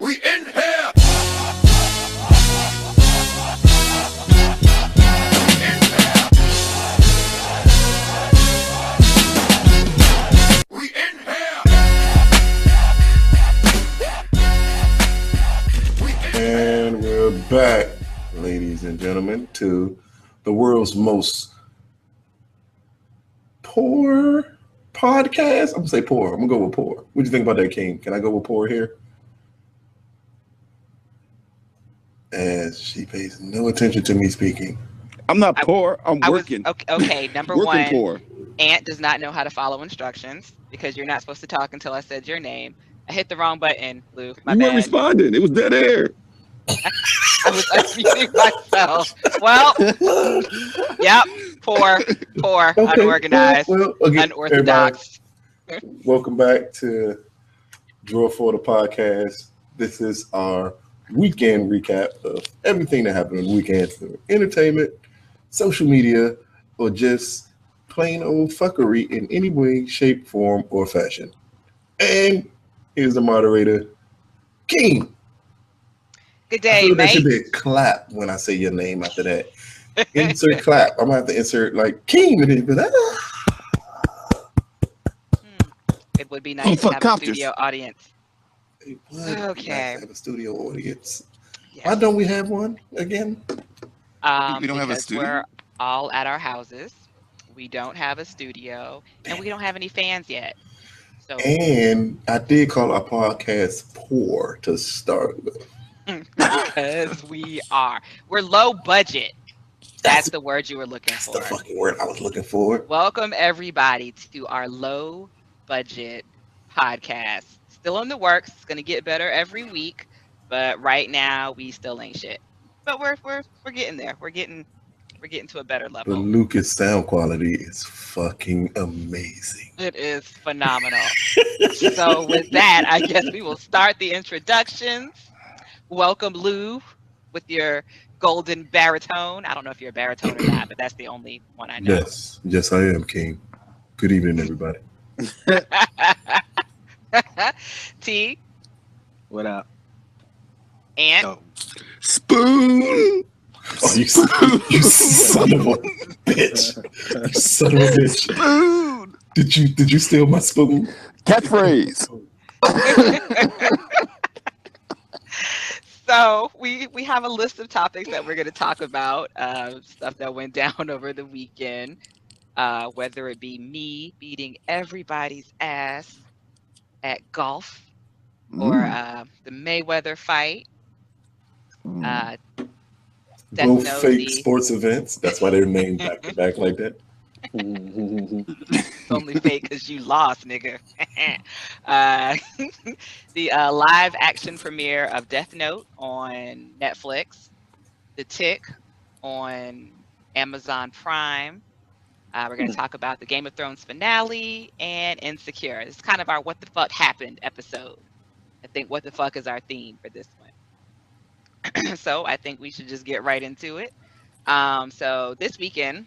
We in here. We in here. And we're back, ladies and gentlemen, to the world's most poor podcast. I'm gonna say poor. I'm gonna go with poor. What do you think about that, King? Can I go with poor here? As she pays no attention to me speaking. I'm not poor. I'm working. Okay, number Working one, poor. Ant does not know how to follow instructions because you're not supposed to talk until I said your name. I hit the wrong button, Lou. My You weren't bad. responding. It was dead air. I was unmuting myself. Well, yep, poor, Okay, unorganized, well, again, unorthodox. Welcome back to Draw for the podcast. This is our weekend recap of everything that happened on the weekend through entertainment, social media, or just plain old fuckery in any way, shape, form, or fashion. And here's the moderator, King. Good I day, feel that mate. should be a clap when I say your name after that. Insert clap. I'm gonna have to insert like King and it, but It would be nice to have a Copters. studio audience. it would be nice Okay. to have a studio audience. Yes. Why don't we have one again? We don't have a Because studio? we're all at our houses. We don't have a studio, and we don't have any fans yet. So And I did call our podcast poor to start with. because we're low budget. That's the word you were looking That's for. the fucking word I was looking for. Welcome everybody to our low budget podcast. Still in the works. It's gonna get better every week, but right now we still ain't shit. But we're getting there. We're getting to a better The level. Lucas sound quality is fucking amazing. It is phenomenal. So with that, I guess we will start the introductions. Welcome, Lou, with your golden baritone. I don't know if you're a baritone or not, but that's the only one I know. Yes, I am, King. Good evening, everybody. T What up? and Oh, Spoon. Oh, you son of a bitch! You son of a bitch! Spoon. Did you steal my spoon? Catchphrase. So we have a list of topics that we're going to talk about, stuff that went down over the weekend, whether it be me beating everybody's ass at golf or the Mayweather fight. Death Both Note, fake the- sports events. That's why they're named back to back like that. It's only fake because you lost, nigga. The live action premiere of Death Note on Netflix, The Tick on Amazon Prime. We're going to talk about the Game of Thrones finale and Insecure. It's kind of our What the Fuck Happened episode. I think What the Fuck is our theme for this one. So I think we should just get right into it. So this weekend,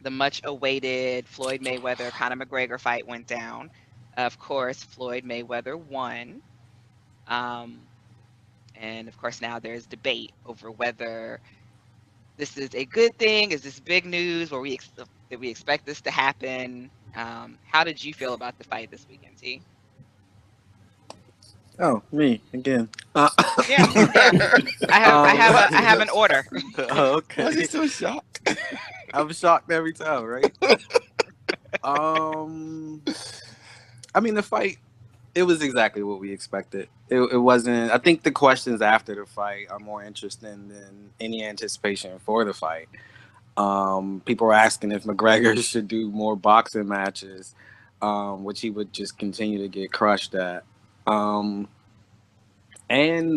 the much awaited Floyd Mayweather Conor McGregor fight went down. Of course, Floyd Mayweather won. And of course, now there's debate over whether this is a good thing. Is this big news? Did we expect this to happen? How did you feel about the fight this weekend, T? oh, me again. Yeah. I have an order. Oh, Why is he okay. so shocked? I'm shocked every time, right? I mean, the fight, it was exactly what we expected. It wasn't. I think the questions after the fight are more interesting than any anticipation for the fight. People were asking if McGregor should do more boxing matches, which he would just continue to get crushed at. And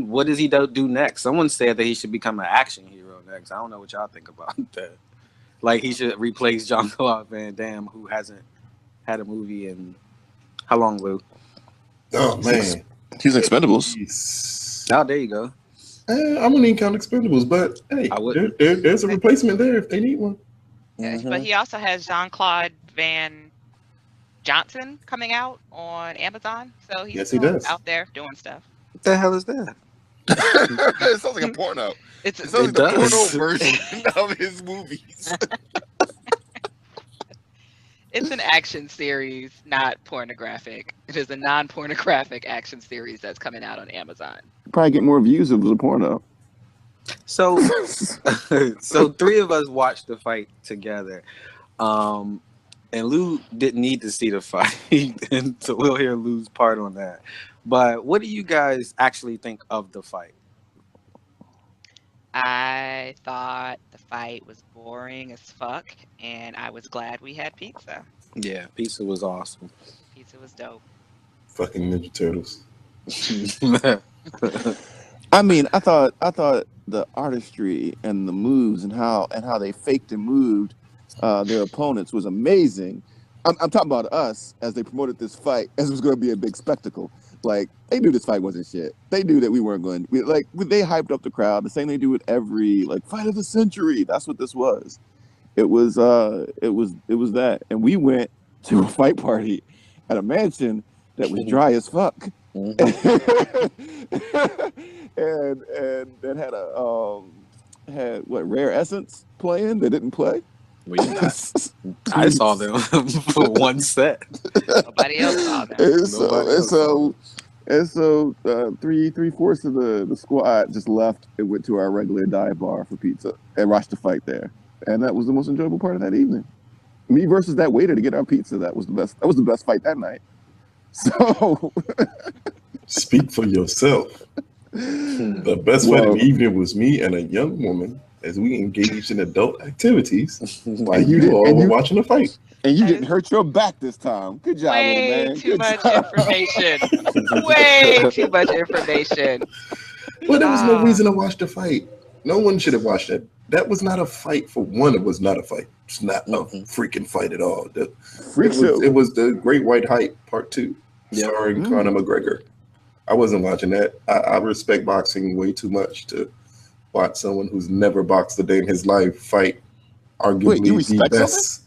what does he do next? Someone said that he should become an action hero next. I don't know what y'all think about that. Like he should replace Jean-Claude Van Damme, who hasn't had a movie in how long, Lou? Oh man, He's Expendables. Oh, there you go. I wouldn't even count Expendables, but hey, I wouldn't. there's a replacement there if they need one. But he also has Jean-Claude Van Johnson coming out on Amazon, so he's Yes, he still does. out there doing stuff. What the hell is that? It sounds like a porno. It's It sounds like It the porno does. version of his movies. it's an action series, not pornographic. It is a non-pornographic action series that's coming out on Amazon. Probably get more views if it was a porno. So, so three of us watched the fight together. And Lou didn't need to see the fight, and so we'll hear Lou's part on that. But what do you guys actually think of the fight? I thought the fight was boring as fuck, and I was glad we had pizza. Yeah, pizza was awesome. Pizza was dope. Fucking Ninja Turtles. I mean, I thought the artistry and the moves and how they faked and moved their opponents was amazing. I'm talking about us as they promoted this fight as it was going to be a big spectacle. Like, they knew this fight wasn't shit. They knew that we weren't going. They hyped up the crowd the same they do with every fight of the century. That's what this was. It was that, and we went to a fight party at a mansion that was dry as fuck. And that had Rare Essence playing that didn't play. I saw them for one set. Nobody else saw them. And so three-fourths of the squad just left and went to our regular dive bar for pizza and watched the fight there. And that was the most enjoyable part of that evening. Me versus that waiter to get our pizza. That was the best. That was the best fight that night. So Speak for yourself. The best fight of the evening was me and a young woman as we engaged in adult activities while you all were watching the fight. And you didn't hurt your back this time. Good job, Way man. too Good much job. information. Way too much information. Well, there was no reason to watch the fight. No one should have watched it. That was not a fight. For one, it was not a fight. It's not a freaking fight at all. It was the Great White Hype Part 2, starring Conor McGregor. I wasn't watching that. I respect boxing way too much to watch someone who's never boxed a day in his life fight arguably the best.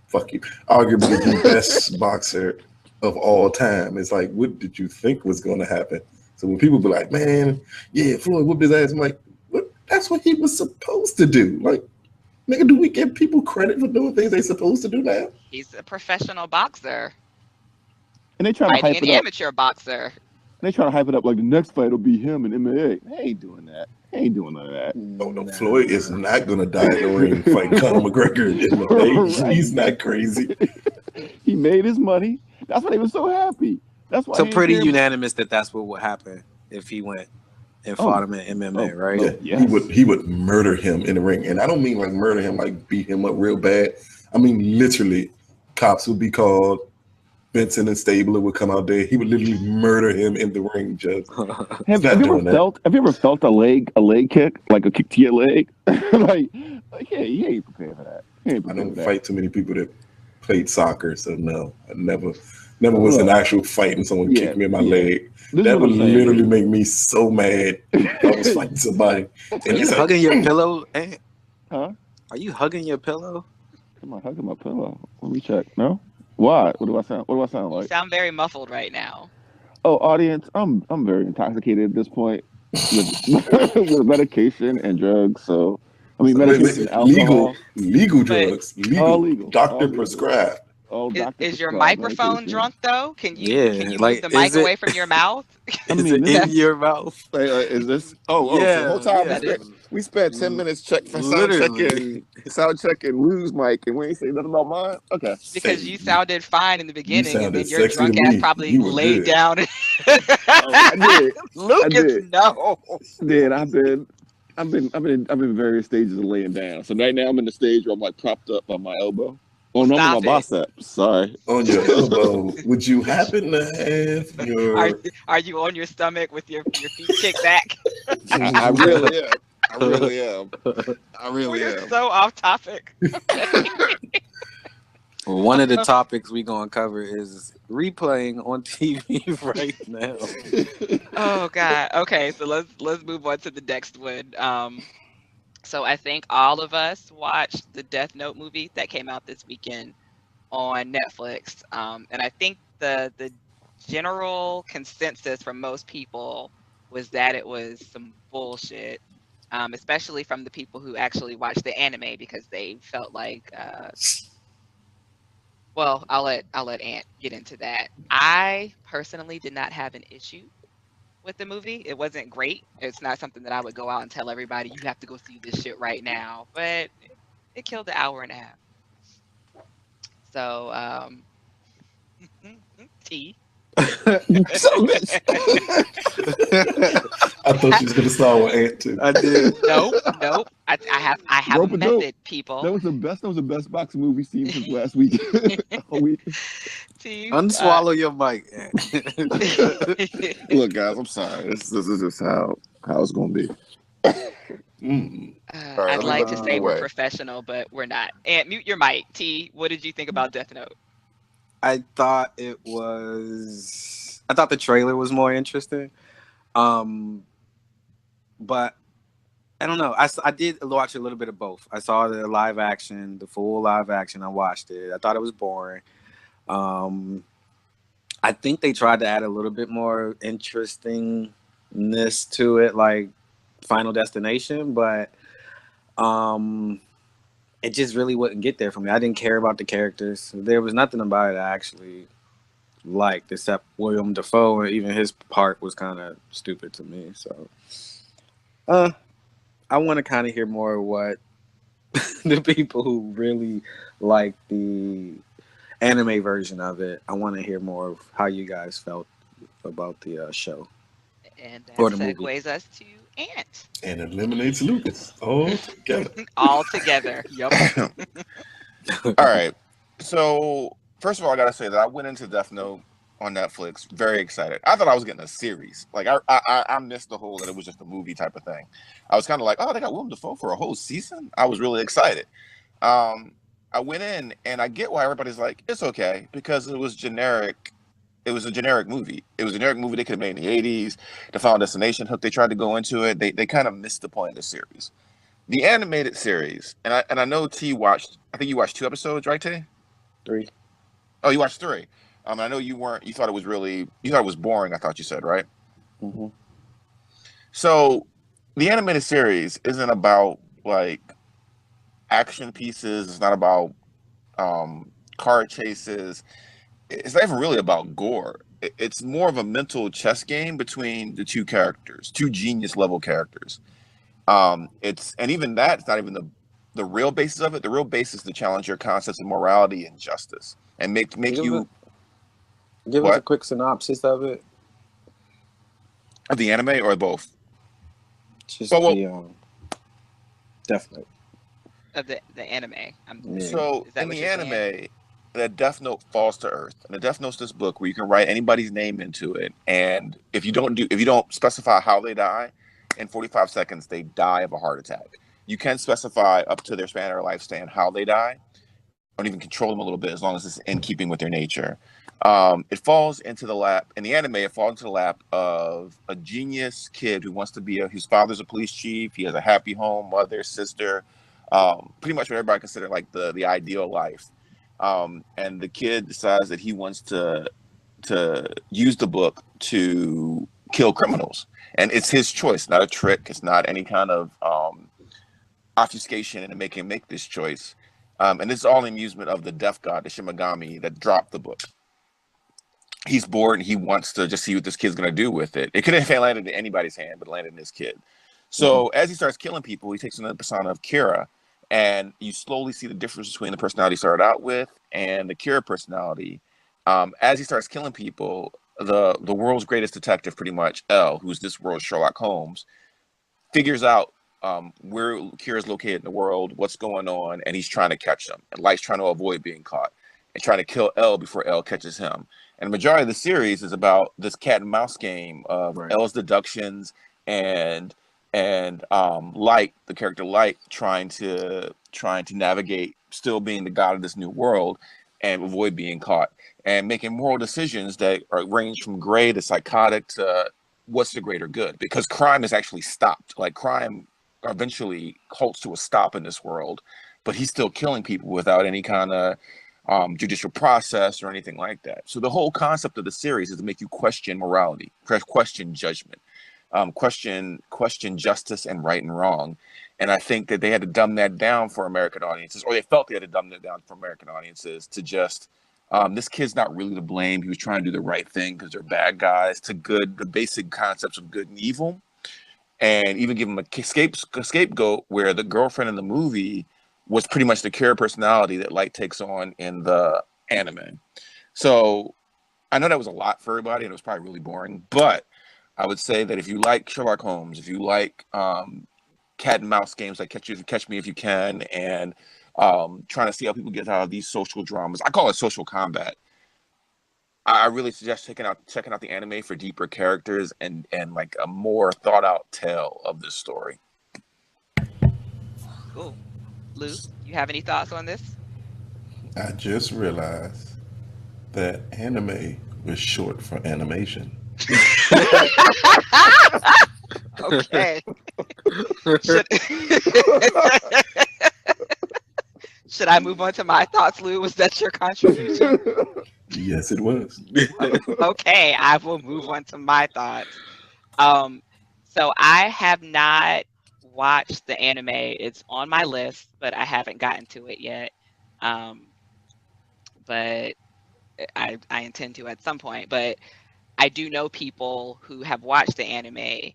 Fuck you. Arguably the best boxer of all time. It's like, what did you think was going to happen? So when people be like, man, yeah, Floyd whooped his ass, I'm like, what? That's what he was supposed to do. Like, nigga, do we give people credit for doing things they're supposed to do now? He's a professional boxer. And they try to hype an it up. amateur boxer. They try to hype it up like the next fight will be him in MMA. They ain't doing that. They ain't doing none of that. Oh no, Floyd is not gonna die in the ring fighting Conor McGregor in MMA. Right. He's not crazy. He made his money. That's why they were so happy. That's why. So pretty unanimous that that's what would happen if he went and fought him in MMA, right? Yeah, yes. He would murder him in the ring, and I don't mean like murder him like beat him up real bad. I mean literally, cops would be called. Benson and Stabler would come out there. He would literally murder him in the ring, Judge. Have you ever felt a leg kick, like a kick to your leg? like yeah, you ain't prepared for that. I don't fight too many people that played soccer, so no, I never was an actual fight and someone kicked me in my leg. That would literally make me so mad if I was fighting somebody. Are you hugging your pillow? Huh? Are you hugging your pillow? Am I hugging my pillow? Let me check. No. Why? What do I sound like? You sound very muffled right now. Oh, audience, I'm very intoxicated at this point with medication and drugs. So I mean, medication, alcohol, legal drugs, all legal, doctor prescribed. Is your microphone drunk though? Can you move the mic away from your mouth? Is it in your mouth? Is this? So the whole time we spent 10 minutes sound checking Lou's mic, and we ain't say nothing about mine. Okay, because you sounded fine in the beginning, and then your drunk ass probably laid down. I did. Lucas, no. Then I've been in various stages of laying down. So right now I'm in the stage where I'm like propped up on my elbow. Oh no, on my biceps. Sorry. On your elbow. Would you happen to have your? Are you on your stomach with your feet kicked back? I really am. I really am. So off topic. Well, one of the topics we're gonna cover is replaying on TV right now. Oh God. Okay, so let's move on to the next one. So I think all of us watched the Death Note movie that came out this weekend on Netflix. And I think the general consensus from most people was that it was some bullshit, especially from the people who actually watched the anime because they felt like, well, I'll let Ant get into that. I personally did not have an issue with the movie. It wasn't great. It's not something that I would go out and tell everybody you have to go see this shit right now, but it killed an hour and a half. So, T. So bitch. I thought she was gonna start with Ant too. I did. Nope, nope. I have a Rope a dope. method, people. That was the best boxing movie we've seen since last week. All week. T. Unswallow your mic. Look, guys, I'm sorry. This is just how it's gonna be. Mm. All right, I'd let me like go to say we're away. professional, but we're not. And mute your mic. T, what did you think about Death Note? I thought the trailer was more interesting. But I don't know. I did watch a little bit of both. I saw the full live action. I watched it. I thought it was boring. I think they tried to add a little bit more interestingness to it, like Final Destination, but it just really wouldn't get there for me. I didn't care about the characters. There was nothing about it I actually liked, except William Dafoe, and even his part was kind of stupid to me. So, I want to kind of hear more of what the people who really like the anime version of it. I want to hear more of how you guys felt about the show. And that Or the movie. segues us to Ant. And eliminates Lucas all together. All together. Yup. All right. So first of all, I gotta say that I went into Death Note on Netflix very excited. I thought I was getting a series. Like I missed the whole that it was just a movie type of thing. I was kind of like, oh, they got Willem Dafoe for a whole season. I was really excited. I went in and I get why everybody's like, it's okay because it was generic. It was a generic movie. It was a generic movie they could have made in the 80s. The Final Destination hook they tried to go into it. They kind of missed the point of the series. The animated series, and I know T watched. I think you watched 2 episodes, right, T? 3. Oh, you watched 3. I know you weren't. You thought it was really. You thought it was boring. I thought you said, right? Mm-hmm. So, the animated series isn't about like action pieces. It's not about car chases. It's not even really about gore. It's more of a mental chess game between the two characters, two genius level characters. And even that's not even the real basis of it. The real basis is to challenge your concepts of morality and justice and make you Give us a quick synopsis of it. Of the anime or both? Just definitely. Of the anime. So Is that in what the you're anime, saying? the Death Note falls to Earth, and the Death Note's this book where you can write anybody's name into it, and if you don't specify how they die, in 45 seconds they die of a heart attack. You can specify up to their span of their lifespan how they die, or even control them a little bit as long as it's in keeping with their nature. It falls into the lap in the anime. It falls into the lap of a genius kid who wants to be his father's a police chief. He has a happy home, mother, sister, pretty much what everybody consider like the ideal life. And the kid decides that he wants to use the book to kill criminals, and it's his choice, not a trick. It's not any kind of obfuscation and make him make this choice. And this is all amusement of the death god, the Shimigami, that dropped the book. He's bored and he wants to just see what this kid's going to do with it. It could have landed in anybody's hand, but it landed in this kid. So as he starts killing people, he takes on the persona of Kira, and you slowly see the difference between the personality he started out with and the Kira personality. As he starts killing people, the world's greatest detective, pretty much, L, who's this world's Sherlock Holmes, figures out where Kira's located in the world, what's going on, and he's trying to catch him. And Light's trying to avoid being caught and trying to kill L before L catches him. And the majority of the series is about this cat and mouse game of L's deductions and Light, the character Light, trying to navigate, still being the god of this new world and avoid being caught, and making moral decisions that range from gray to psychotic to what's the greater good, because crime is actually stopped. Like, crime eventually halts to a stop in this world, but he's still killing people without any kind of judicial process or anything like that. So the whole concept of the series is to make you question morality, question judgment, question justice and right and wrong. And I think that they had to dumb that down for American audiences, or they felt they had to dumb that down for American audiences to just, this kid's not really to blame. He was trying to do the right thing because they're bad guys, to the basic concepts of good and evil. And even give him a scapegoat where the girlfriend in the movie was pretty much the character personality that Light takes on in the anime. So I know that was a lot for everybody and it was probably really boring, but I would say that if you like Sherlock Holmes, if you like cat and mouse games like Catch Me If You Can, and trying to see how people get out of these social dramas, I call it social combat. I really suggest checking out the anime for deeper characters and like a more thought out tale of this story. Cool. Lou, you have any thoughts on this? I just realized that anime was short for animation. Okay. Should, should I move on to my thoughts, Lou? Was that your contribution? Yes, it was. Okay, I will move on to my thoughts. So I have not watched the anime. It's on my list, but I haven't gotten to it yet. But I intend to at some point. But I do know people who have watched the anime,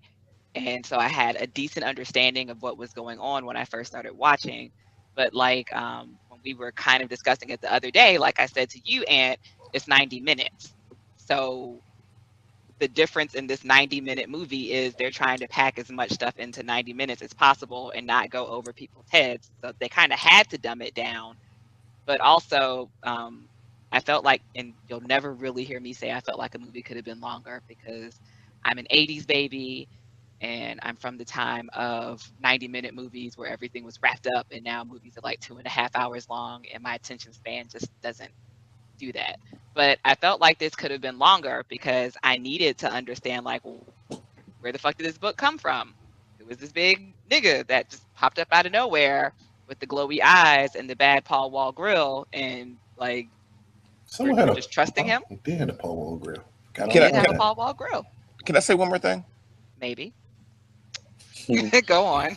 and so I had a decent understanding of what was going on when I first started watching. But like when we were kind of discussing it the other day, like I said to you, Aunt, it's 90 minutes. So the difference in this 90-minute movie is they're trying to pack as much stuff into 90 minutes as possible and not go over people's heads. So they kind of had to dumb it down. But also, I felt like, and you'll never really hear me say I felt like a movie could have been longer, because I'm an 80s baby and I'm from the time of 90-minute movies where everything was wrapped up, and now movies are like 2.5 hours long and my attention span just doesn't do that. But I felt like this could have been longer because I needed to understand, like, where the fuck did this book come from? Who was this big nigga that just popped up out of nowhere with the glowy eyes and the bad Paul Wall grill, and like, Someone we're had just trusting him? They had a Paul Wall grill. He did have a Paul Wall grill. Can I say one more thing? Maybe. Go on.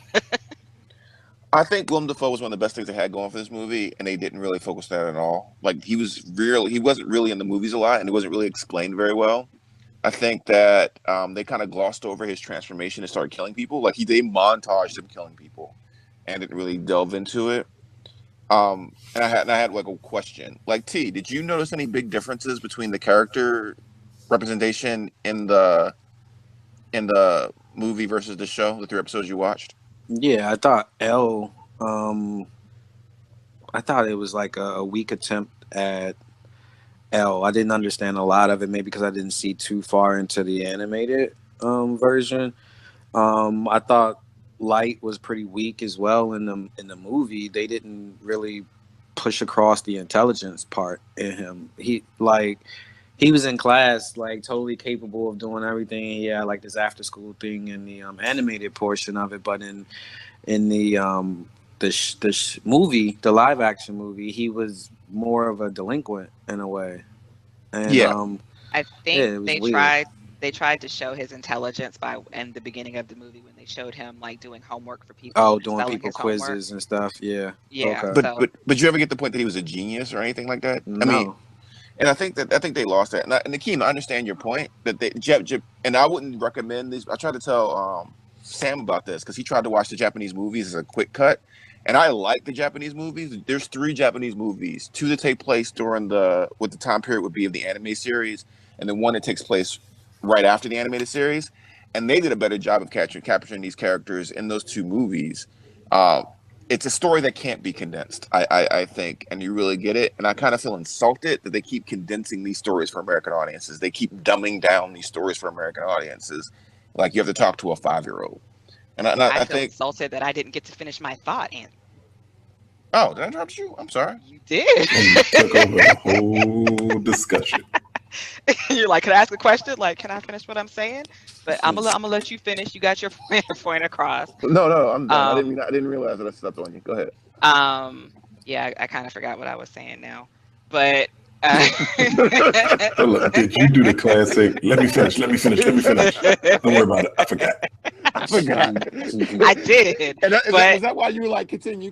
I think Willem Dafoe was one of the best things they had going for this movie, and they didn't really focus on that at all. Like, he wasn't really in the movies a lot, and it wasn't really explained very well. I think that they kind of glossed over his transformation and started killing people. Like, they montaged him killing people, and didn't really delve into it. And I had like a question. Like, T, did you notice any big differences between the character representation in the movie versus the show, the 3 episodes you watched? Yeah, I thought I thought it was like a weak attempt at L. I didn't understand a lot of it, maybe because I didn't see too far into the animated version. I thought Light was pretty weak as well in the movie. They didn't really push across the intelligence part in him. He was in class, like, totally capable of doing everything. Yeah, like this after school thing in the animated portion of it, but in the movie, the live action movie, he was more of a delinquent in a way. And Yeah. I think it was weird. they tried to show his intelligence in the beginning of the movie when they showed him like doing homework for people. Oh, and doing selling people his homework. quizzes and stuff. Yeah. Yeah. Okay. But you ever get the point that he was a genius or anything like that? No. I mean, and I think they lost that. And Akeem, I understand your point that and I wouldn't recommend these. I tried to tell Sam about this because he tried to watch the Japanese movies as a quick cut, and I like the Japanese movies. There's 3 Japanese movies, 2 that take place during what the time period would be of the anime series, and then 1 that takes place right after the animated series. And they did a better job of capturing these characters in those 2 movies. It's a story that can't be condensed, I think, and you really get it. And I kind of feel insulted that they keep condensing these stories for American audiences. They keep dumbing down these stories for American audiences. Like, you have to talk to a 5-year-old. And I feel think insulted that I didn't get to finish my thought, Anthony. Oh, did I interrupt you? I'm sorry. You did. And you took over the whole discussion. You're like, can I ask a question? Like, can I finish what I'm saying? But I'm gonna let you finish. You got your point across. No, I'm done. I didn't realize that I stepped on you. Go ahead. Yeah, I kind of forgot what I was saying now. but So look, did you do the classic? Let me finish. Don't worry about it. I forgot. I forgot. I did. And But was that why you were like, continue?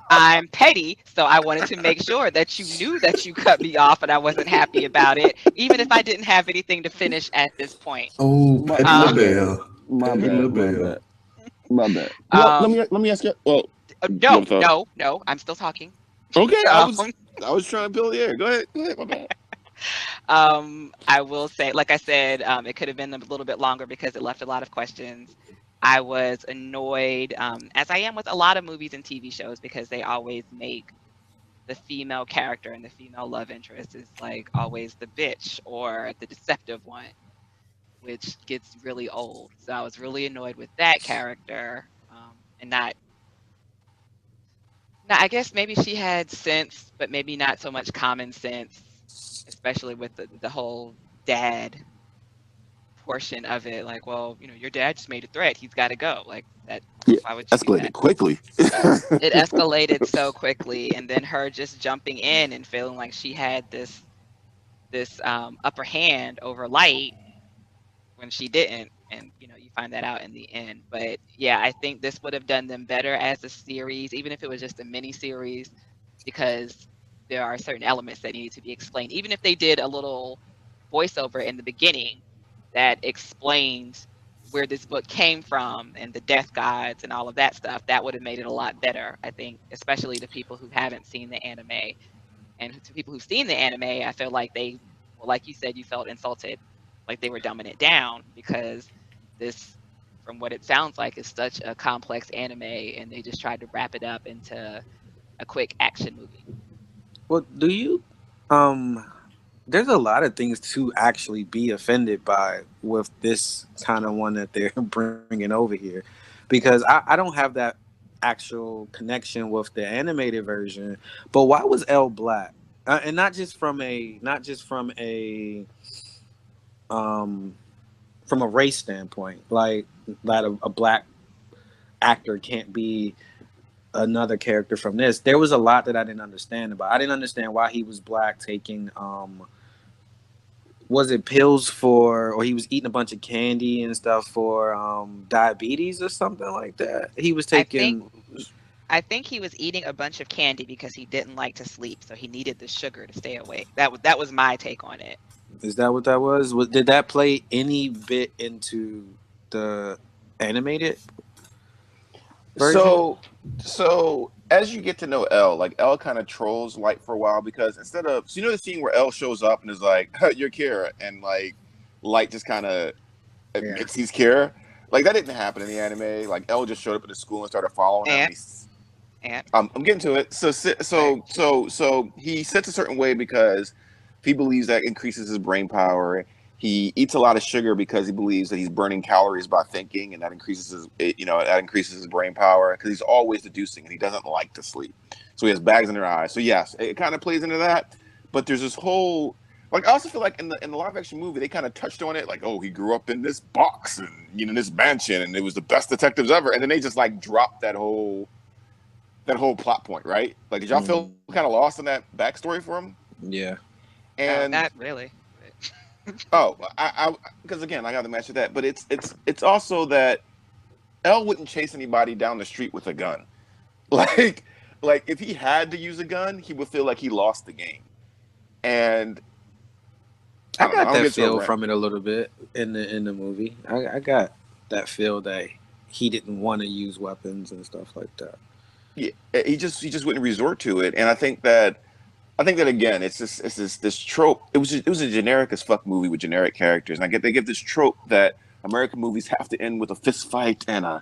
I'm petty, so I wanted to make sure that you knew that you cut me off and I wasn't happy about it, even if I didn't have anything to finish at this point. Oh, My, Petty my Um, bad. LaBelle. My Petty bad. My LaBelle. bad. My bad. Well, let me ask you. Well, you no, have a thought? no, I'm still talking. Okay, Um, I was trying to build the air. Go ahead. My bad. I will say, like I said, it could have been a little bit longer because it left a lot of questions. I was annoyed, as I am with a lot of movies and TV shows, because they always make the female character and the female love interest is like always the bitch or the deceptive one, which gets really old. So I was really annoyed with that character, and not. I guess maybe she had sense, but maybe not so much common sense, especially with the whole dad portion of it. Like, well, your dad just made a threat. He's got to go. Like that. Yeah, Why would you do escalated that? quickly. It escalated so quickly, and then her just jumping in and feeling like she had this upper hand over Light when she didn't. And you find that out in the end. But yeah, I think this would have done them better as a series, even if it was just a mini series, because there are certain elements that need to be explained. Even if they did a little voiceover in the beginning that explained where this book came from and the death gods and all of that stuff, that would have made it a lot better, I think, especially to people who haven't seen the anime. And to people who've seen the anime, I feel like like you said, you felt insulted, like they were dumbing it down, because this, from what it sounds like, is such a complex anime, and they just tried to wrap it up into a quick action movie. Well, do you? There's a lot of things to actually be offended by with this kind of one that they're bringing over here, because I don't have that actual connection with the animated version. But why was Elle black? And um from a race standpoint, like that a black actor can't be another character from this. There was a lot that I didn't understand about. I didn't understand why he was black, taking was it pills for, or he was eating a bunch of candy and stuff for diabetes or something like that. He was I think taking. I think he was eating a bunch of candy because he didn't like to sleep, so he needed the sugar to stay awake. That was my take on it. Is that what that was? Did that play any bit into the animated version? So as you get to know Elle, like Elle kind of trolls Light for a while, because instead of, so the scene where Elle shows up and is like, "You're Kira," and like Light just kind of admits he's Kira. Like that didn't happen in the anime. Like Elle just showed up at the school and started following him. And I'm getting to it. So he sits a certain way because he believes that increases his brain power. He eats a lot of sugar because he believes that he's burning calories by thinking, and that increases his brain power, because he's always deducing and he doesn't like to sleep. So he has bags under eyes. So yes, it kind of plays into that. But there's this whole, like, I also feel like in the live action movie they kind of touched on it, like, oh, he grew up in this box and this mansion and it was the best detectives ever, and then they just like dropped that whole plot point, right? Like, did y'all feel kind of lost in that backstory for him? Yeah. And not really. Oh, I because again, I got to match with that, but it's also that Elle wouldn't chase anybody down the street with a gun. Like if he had to use a gun, he would feel like he lost the game. And I got that feel from it a little bit in the movie. I got that feel that he didn't want to use weapons and stuff like that. Yeah, he just wouldn't resort to it, and I think that again, it's this trope. It was a generic as fuck movie with generic characters, and they give this trope that American movies have to end with a fist fight and a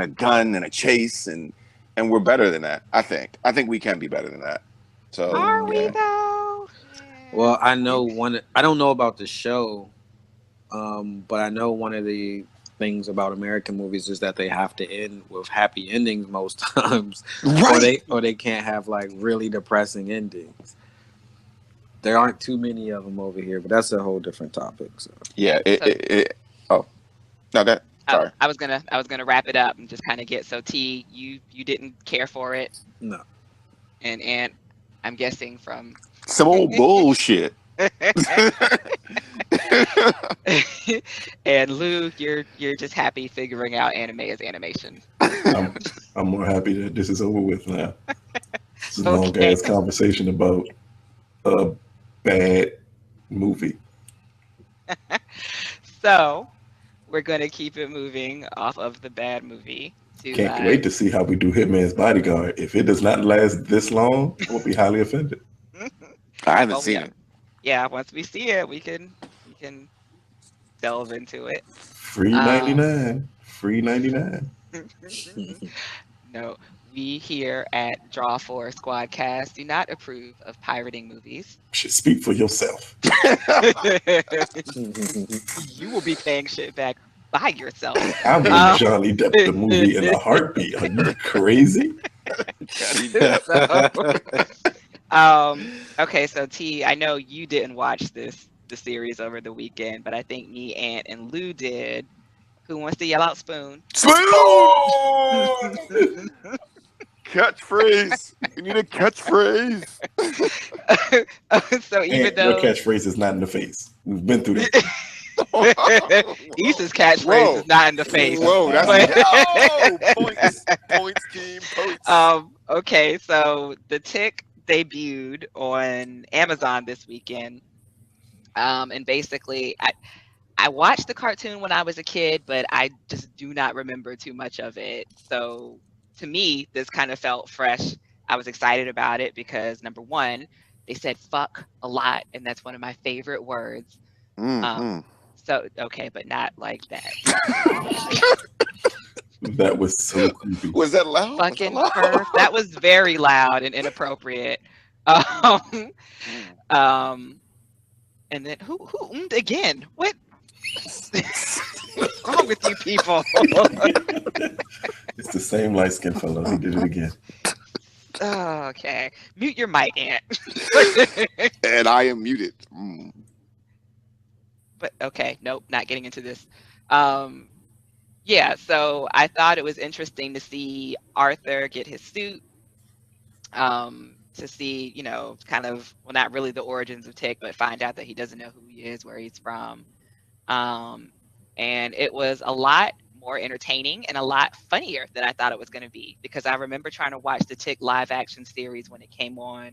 gun and a chase, and we're better than that. I think we can be better than that. So are we though? Well, I know I don't know about the show, but I know one of the things about American movies is that they have to end with happy endings most times, right? or they can't have like really depressing endings. There aren't too many of them over here, but that's a whole different topic. So yeah, sorry. I was gonna wrap it up and just kind of get, so T, you didn't care for it. No. And I'm guessing from. Some old bullshit. And Lou, you're just happy figuring out anime as animation. I'm more happy that this is over with now. It's a long Okay. ass conversation about a bad movie. So we're gonna keep it moving off of the bad movie to Can't wait to see how we do Hitman's Bodyguard. If it does not last this long, I will be highly offended. I haven't well, seen yeah, it. yeah. Once we see it, we can delve into it. Free Um, 99. Free 99. no, we here at Draw for Squadcast do not approve of pirating movies. Should speak for yourself. You will be paying shit back by yourself. I would Um, Johnny Depp the movie in a heartbeat. Are you crazy? Okay, so T, I know you didn't watch the series over the weekend, but I think me, Ant, and Lou did. Who wants to yell out Spoon? Spoon! Catchphrase. We need a catchphrase. So even And your though catchphrase is not in the face. We've been through that. Issa's catchphrase Whoa. is not in the face. Whoa, that's But- points, team, points. Okay, so The Tick debuted on Amazon this weekend. And basically, I watched the cartoon when I was a kid, but I just do not remember too much of it. So to me, this kind of felt fresh. I was excited about it because number one, they said fuck a lot, and that's one of my favorite words. Mhm. So okay, but not like that. That was so creepy. Was that loud? Fucking perf. That was very loud and inappropriate. Um, and then who again? What? What's wrong with you people? It's the same light skinned fellow. He did it again. Oh, okay. Mute your mic, Ant. And I am muted. But okay, nope, not getting into this. Yeah, so I thought it was interesting to see Arthur get his suit. To see, kind of, well, not really the origins of Tick, but find out that he doesn't know who he is, where he's from. And it was a lot more entertaining and a lot funnier than I thought it was going to be, because I remember trying to watch the Tick live action series when it came on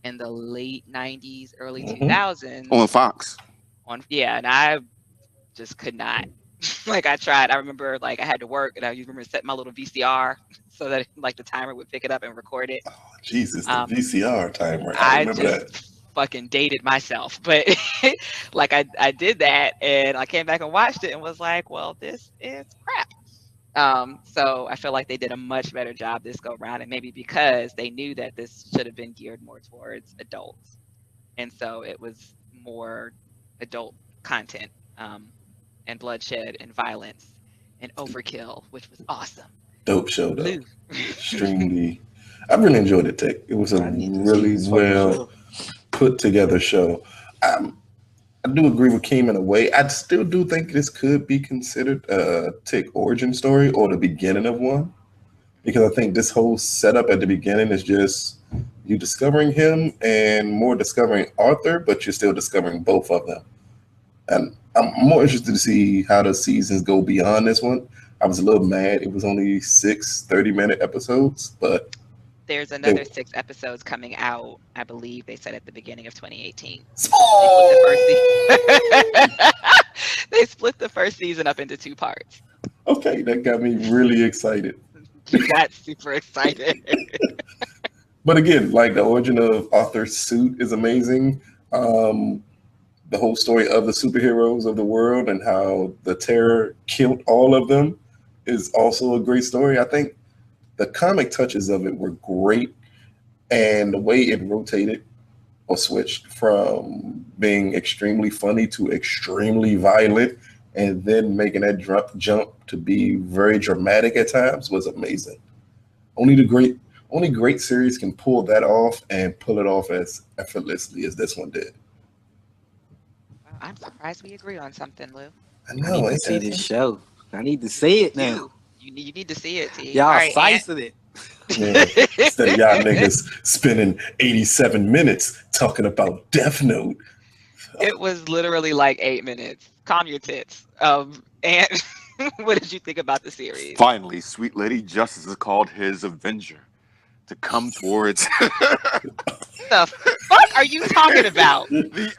in the late 90s, early 2000s. On Fox. And I just could not. Like, I tried. I remember, like, I had to work, and I remember setting my little VCR so that, like, the timer would pick it up and record it. Oh, Jesus, the VCR timer. I remember just that. fucking dated myself. But, like, I did that, and I came back and watched it and was like, well, this is crap. So I feel like they did a much better job this go round, and maybe because they knew that this should have been geared more towards adults. And so it was more adult content, and bloodshed and violence and overkill, which was awesome. Dope show, though. Lou. Extremely. I really enjoyed it, Tick. It was a really well put together show. I do agree with Keem in a way. I still do think this could be considered a Tick origin story or the beginning of one, because I think this whole setup at the beginning is just you discovering him and more discovering Arthur, but you're still discovering both of them. And I'm more interested to see how the seasons go beyond this one. I was a little mad it was only 6 30-minute episodes, but There's another 6 episodes coming out, I believe they said at the beginning of 2018. They split the first season up into 2 parts. Okay, that got me really excited. You got super excited. But again, like, the origin of Arthur's suit is amazing. The whole story of the superheroes of the world and how the terror killed all of them is also a great story. I think the comic touches of it were great, and the way it rotated or switched from being extremely funny to extremely violent, and then making that jump to be very dramatic at times was amazing. Only great series can pull that off and pull it off as effortlessly as this one did. I'm surprised we agree on something, Lou. I I know. need to ain't see that this show. I need to see it now. You need to see it, T. Y'all All right, slicing it. Yeah. Instead of y'all niggas spending 87 minutes talking about Death Note. It was literally like 8 minutes. Calm your tits. And what did you think about the series? Finally, Sweet Lady Justice has called his Avenger to come towards The fuck are you talking about? the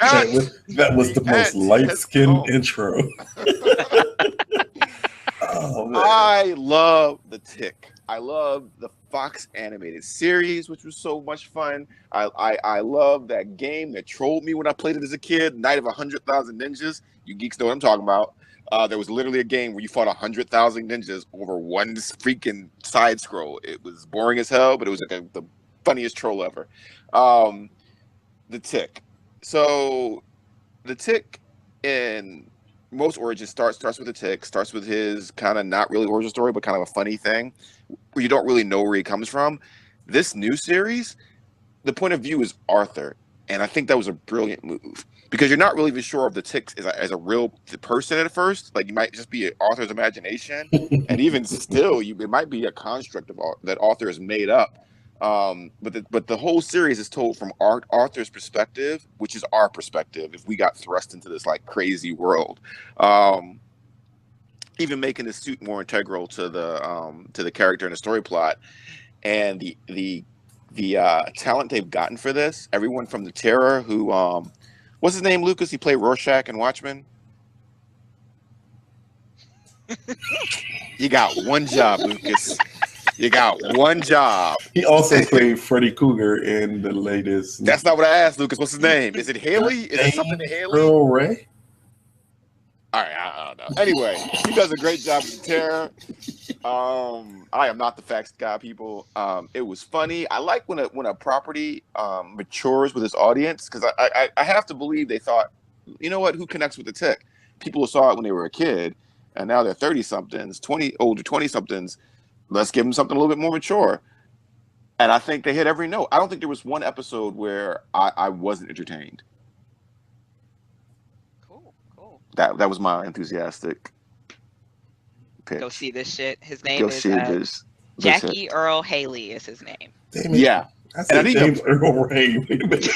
That was the most ant has light-skinned come. intro. Oh, man. I love The Tick. I love the Fox animated series, which was so much fun. I love that game that trolled me when I played it as a kid, Night of 100,000 Ninjas. You geeks know what I'm talking about. There was literally a game where you fought 100,000 ninjas over one freaking side scroll. It was boring as hell, but it was like the funniest troll ever. The Tick. So The Tick in most origins starts with The Tick, starts with his kind of not really origin story, but kind of a funny thing where you don't really know where he comes from. This new series, the point of view is Arthur. And I think that was a brilliant move because you're not really even sure if the Tick is as a real person at first. Like, you might just be Arthur's imagination. And even still, it might be a construct of that Arthur has made up. But the whole series is told from Arthur's perspective, which is our perspective if we got thrust into this like crazy world. Even making the suit more integral to the character and the story plot, and the talent they've gotten for this. Everyone from the Terror, who what's his name, Lucas? He played Rorschach in Watchmen. You got one job, Lucas. You got one job. He also played Freddy Krueger in the latest. That's not what I asked, Lucas. What's his name? Is it Haley? Is it something to Haley? Earl Ray? All right, I don't know. Anyway, he does a great job with the Terror. I am not the facts guy, people. It was funny. I like when a property matures with its audience, because I have to believe they thought, you know what, who connects with the Tick? People who saw it when they were a kid, and now they're 30-somethings, older 20-somethings. Let's give them something a little bit more mature. And I think they hit every note. I don't think there was one episode where I wasn't entertained. Cool. That was my enthusiastic pitch. Go see this shit. His name Go is see this Jackie Earl Haley is his name. Damn it. Yeah. I said James Earl Ray. Wait a minute.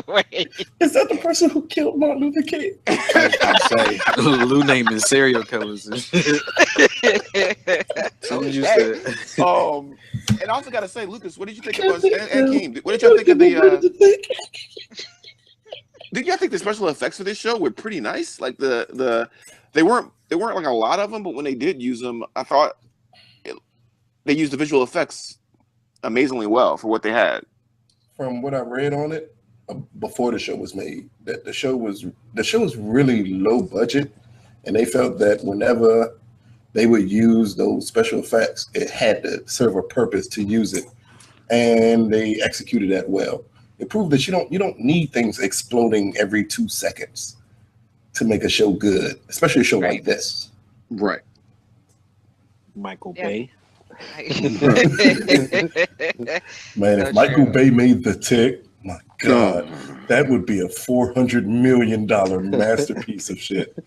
Wait. Is that the person who killed Martin Luther King? Lou naming serial killers. So you said. And I also got to say, Lucas, what did you think about and Keem? What did y'all think of the? Did y'all think the special effects for this show were pretty nice? Like they weren't like a lot of them, but when they did use them, I thought they used the visual effects amazingly well for what they had. From what I read on it before the show was made, that the show was really low budget, and they felt that whenever they would use those special effects, it had to serve a purpose to use it, and they executed that well. It proved that you don't need things exploding every 2 seconds to make a show good, especially a show like this. Right. Michael Bay. Man, if Michael Bay made The Tick, my God, that would be a $400 million masterpiece of shit.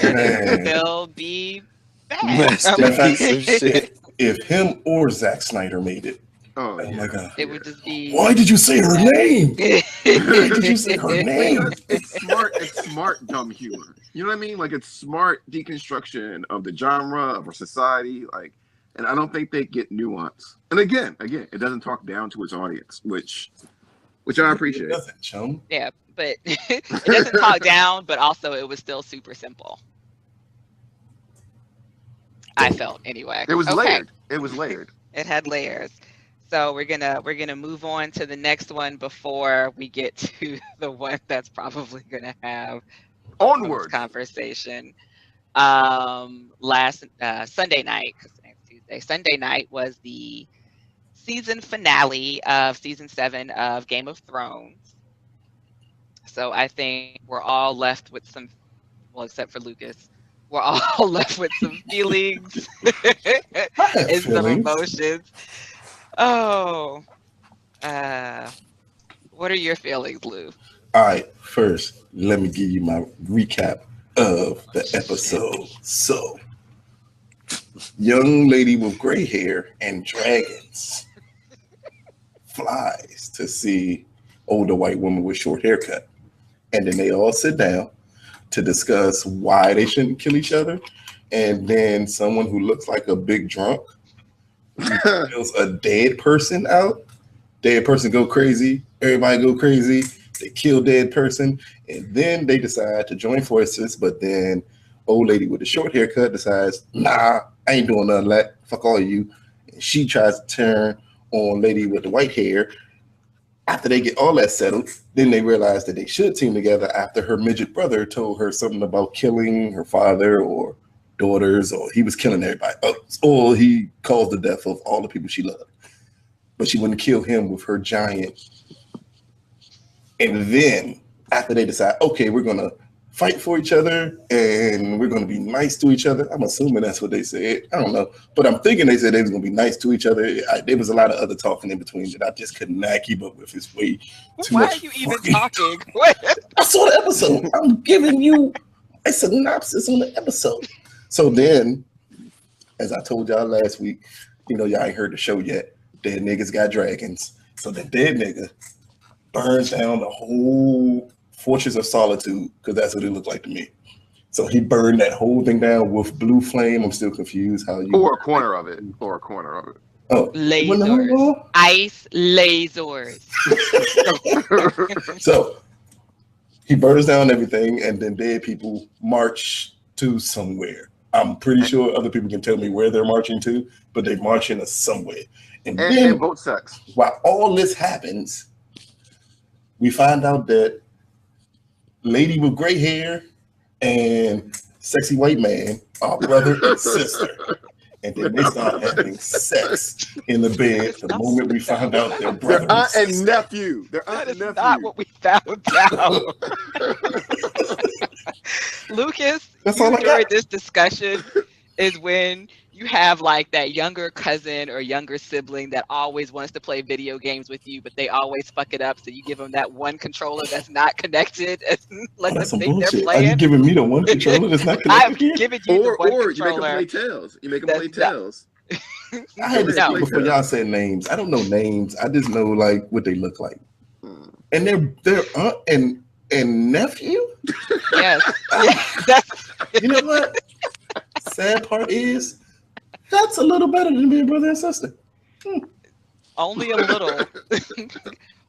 Man. They'll be bad. Masterpiece of shit. If him or Zack Snyder made it, oh my God. It would just be. Why did you say her name? Why did you say her name? It's smart dumb humor. You know what I mean? Like, it's smart deconstruction of the genre, of our society, like. And I don't think they get nuance. And again, it doesn't talk down to its audience, which I appreciate. It doesn't, chum. Yeah, but it doesn't talk down, but also it was still super simple. I felt anyway. It was Okay. layered. It was layered. It had layers. So we're gonna move on to the next one before we get to the one that's probably gonna have Onward conversation. Last Sunday night, because today's Tuesday. Sunday night was the season finale of season 7 of Game of Thrones. So I think we're all left with some, well, except for Lucas, we're all left with some feelings and some emotions. Oh, what are your feelings, Lou? All right, first, let me give you my recap of the episode. So, young lady with gray hair and dragons flies to see older white woman with short haircut. And then they all sit down to discuss why they shouldn't kill each other. And then someone who looks like a big drunk kills a dead person out. Dead person go crazy. Everybody go crazy. They kill dead person. And then they decide to join forces. But then old lady with the short haircut decides, nah, I ain't doing none of that. Fuck all of you. And she tries to turn on lady with the white hair. After they get all that settled, then they realize that they should team together after her midget brother told her something about killing her father or daughters, or he was killing everybody. Or he caused the death of all the people she loved. But she wouldn't kill him with her giant. And then after they decide, okay, we're going to fight for each other and we're going to be nice to each other. I'm assuming that's what they said. I don't know. But I'm thinking they said they was going to be nice to each other. There was a lot of other talking in between that I just could not keep up with. It's way too Why much. are you even talking? What? I saw the episode. I'm giving you a synopsis on the episode. So then, as I told y'all last week, y'all ain't heard the show yet. Dead niggas got dragons. So the dead nigga burns down the whole Fortress of Solitude, because that's what it looked like to me. So he burned that whole thing down with blue flame. I'm still confused how you. Or a corner of it. Oh, Lasers. Ice lasers. So he burns down everything, and then dead people march to somewhere. I'm pretty sure other people can tell me where they're marching to, but they march into somewhere. And then, boat sex. While all this happens, we find out that lady with gray hair and sexy white man are brother and sister. And then they start having sex in the bed the moment we find out they're brother Their aunt and nephew. That is not what we found out. Lucas, That's all I during got. this discussion is when you have like that younger cousin or younger sibling that always wants to play video games with you, but they always fuck it up. So you give them that one controller that's not connected and let them That's some think they're bullshit. Are playing. you giving me the one controller that's not I'm connected? giving you the one Or you make them controller. play Tails. You make them play That's not- Tails. I had to No. speak before y'all said names. I don't know names. I just know like what they look like. And they're aunt and nephew. Yes. Yeah, that's You know what? Sad part is that's a little better than being brother and sister. only a little.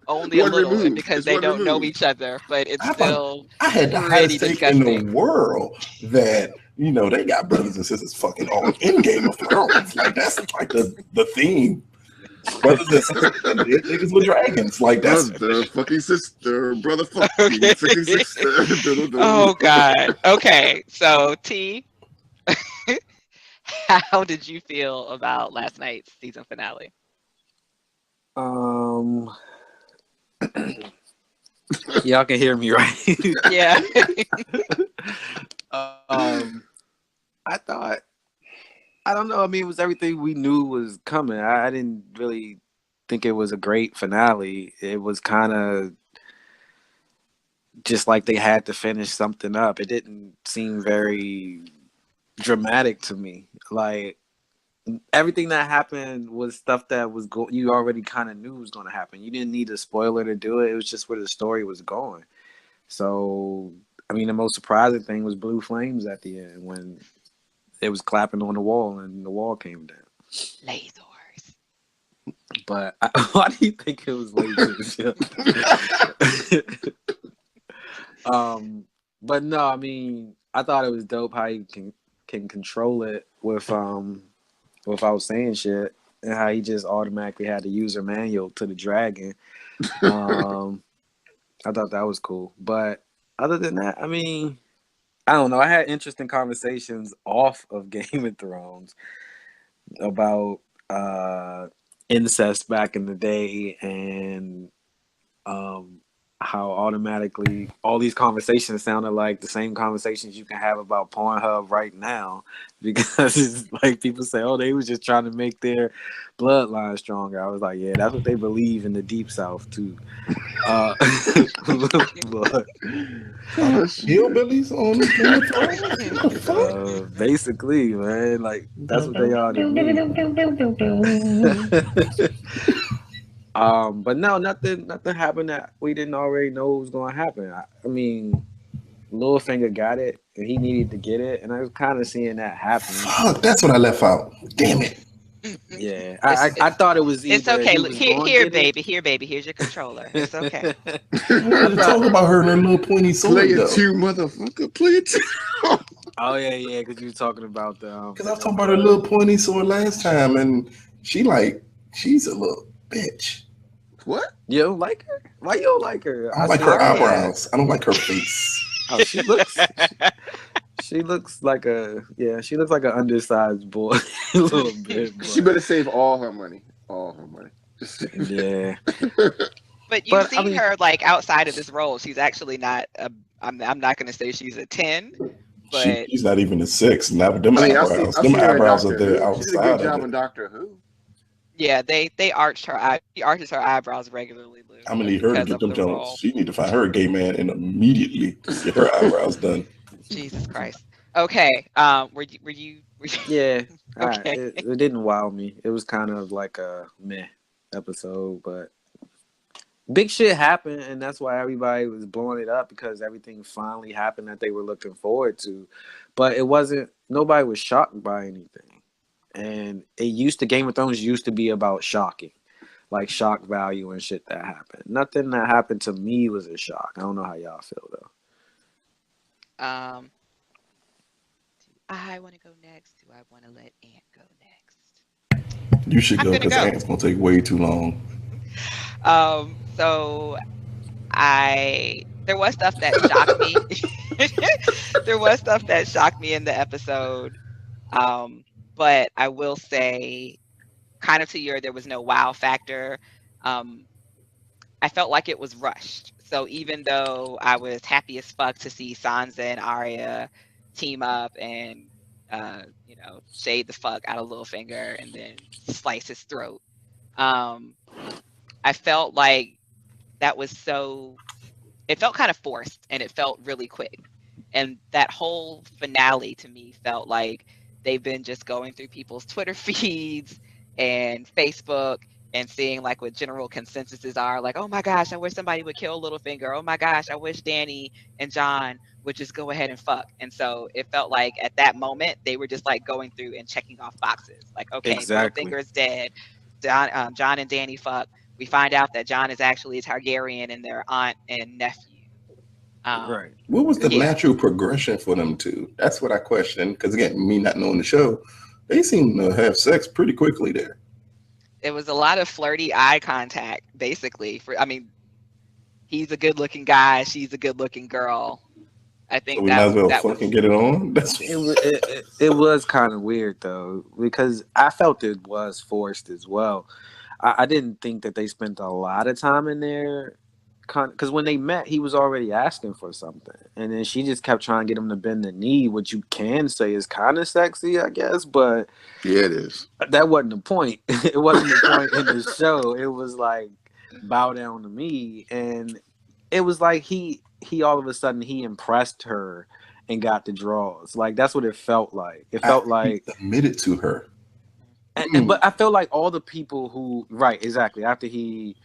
Only One a little, removed. because It's they one don't know removed. each other, but it's I thought- still I had the pretty highest take in disgusting. the world that they got brothers and sisters fucking all in Game of Thrones. Like that's like the theme. Brothers and sisters, and dead niggas with dragons. Like that's Brother, fucking sister, brother, fucking Okay. fucking sister. Oh God. Okay. So T, how did you feel about last night's season finale? Y'all can hear me, right? Yeah. I thought, I don't know. I mean, it was everything we knew was coming. I didn't really think it was a great finale. It was kind of just like they had to finish something up. It didn't seem very dramatic to me. Like everything that happened was stuff that was you already kind of knew was going to happen. You didn't need a spoiler to do it. It was just where the story was going. So, I mean, the most surprising thing was blue flames at the end when it was clapping on the wall and the wall came down. Lasers. But why do you think it was lasers? But no, I mean, I thought it was dope how you can control it without saying shit, and how he just automatically had the user manual to the dragon. I thought that was cool. But other than that, I mean, I don't know. I had interesting conversations off of Game of Thrones about incest back in the day, and how automatically all these conversations sounded like the same conversations you can have about Pornhub right now, because it's like people say, oh, they was just trying to make their bloodline stronger. I was like, yeah, that's what they believe in the Deep South too. But Hillbillies on Game of Thrones? What the fuck? Basically, man, like that's what they are to me. But no, nothing happened that we didn't already know was going to happen. I mean, Littlefinger got it, and he needed to get it, and I was kind of seeing that happen. Fuck, that's what I left out. Damn it. Yeah, I thought it was either. It's okay. he Look, was here, gonna here, get baby. Here, baby. Here's your controller. It's okay. We're talking about her and her little pointy sword, Play though. it too, motherfucker. Play it too. Oh yeah, because you were talking about the. Because I was talking about her little pointy sword last time, and she's a little bitch. What? You don't like her? Why you don't like her? I don't like her eyebrows. I don't like her face. Oh, she looks. She looks like an undersized boy a little bit. She better save all her money. All her money. Yeah. But you've seen her like outside of this role. She's actually not. I'm not going to say she's a 10, but she's not even a 6. Now them eyebrows. Them eyebrows are there outside. She did a good job on Doctor Who. Yeah, they arched her. She arches her eyebrows regularly. Lou, I'm gonna need her to get them Jones. She need to find her a gay man and immediately get her eyebrows done. Jesus Christ. Okay. Were you? Yeah. Okay. It didn't wow me. It was kind of like a meh episode, but big shit happened, and that's why everybody was blowing it up because everything finally happened that they were looking forward to. But it wasn't. Nobody was shocked by anything, and Game of Thrones used to be about shocking, like shock value and shit that happened. Nothing that happened to me was a shock. I don't know how y'all feel though. I want to go next. Do I want to let Ant go next? You should go because Ant's gonna take way too long. So there was stuff that shocked me. There was stuff that shocked me in the episode. But I will say, kind of there was no wow factor. I felt like it was rushed. So even though I was happy as fuck to see Sansa and Arya team up and shade the fuck out of Littlefinger and then slice his throat, I felt like that was it felt kind of forced and it felt really quick. And that whole finale to me felt like they've been just going through people's Twitter feeds and Facebook and seeing like what general consensuses are, like, oh my gosh, I wish somebody would kill Littlefinger. Oh my gosh, I wish Dany and Jon would just go ahead and fuck. And so it felt like at that moment they were just like going through and checking off boxes. Like, okay, exactly. Littlefinger is dead. Jon and Dany fuck. We find out that Jon is actually a Targaryen and their aunt and nephew. Right. What was the natural progression for them two? That's what I question. Because again, me not knowing the show, they seem to have sex pretty quickly there. It was a lot of flirty eye contact, basically. He's a good-looking guy. She's a good-looking girl. I think so we might as well fucking get it on. It was kind of weird though, because I felt it was forced as well. I didn't think that they spent a lot of time in there, because when they met, he was already asking for something, and then she just kept trying to get him to bend the knee, which you can say is kind of sexy, I guess, but yeah, it is. That wasn't the point. It wasn't the point in the show. It was like bow down to me, and it was like he all of a sudden he impressed her and got the draws. Like that's what it felt like. It felt like admitted to her. But I felt like all the people who exactly after he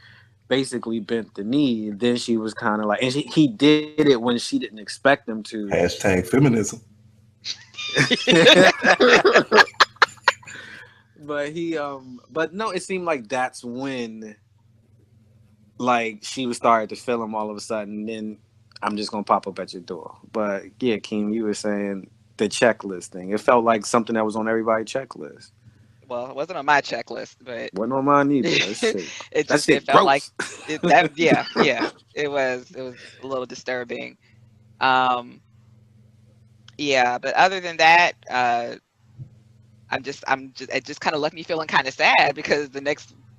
basically bent the knee, then she was kind of like, and he did it when she didn't expect him to. Hashtag feminism. But no, it seemed like that's when like she was starting to feel him all of a sudden. Then I'm just gonna pop up at your door. But yeah, Keem, you were saying the checklist thing. It felt like something that was on everybody's checklist. Well, it wasn't on my checklist, but wasn't on mine either. It felt gross. Like it was a little disturbing. Yeah, but other than that, it just kind of left me feeling kind of sad because the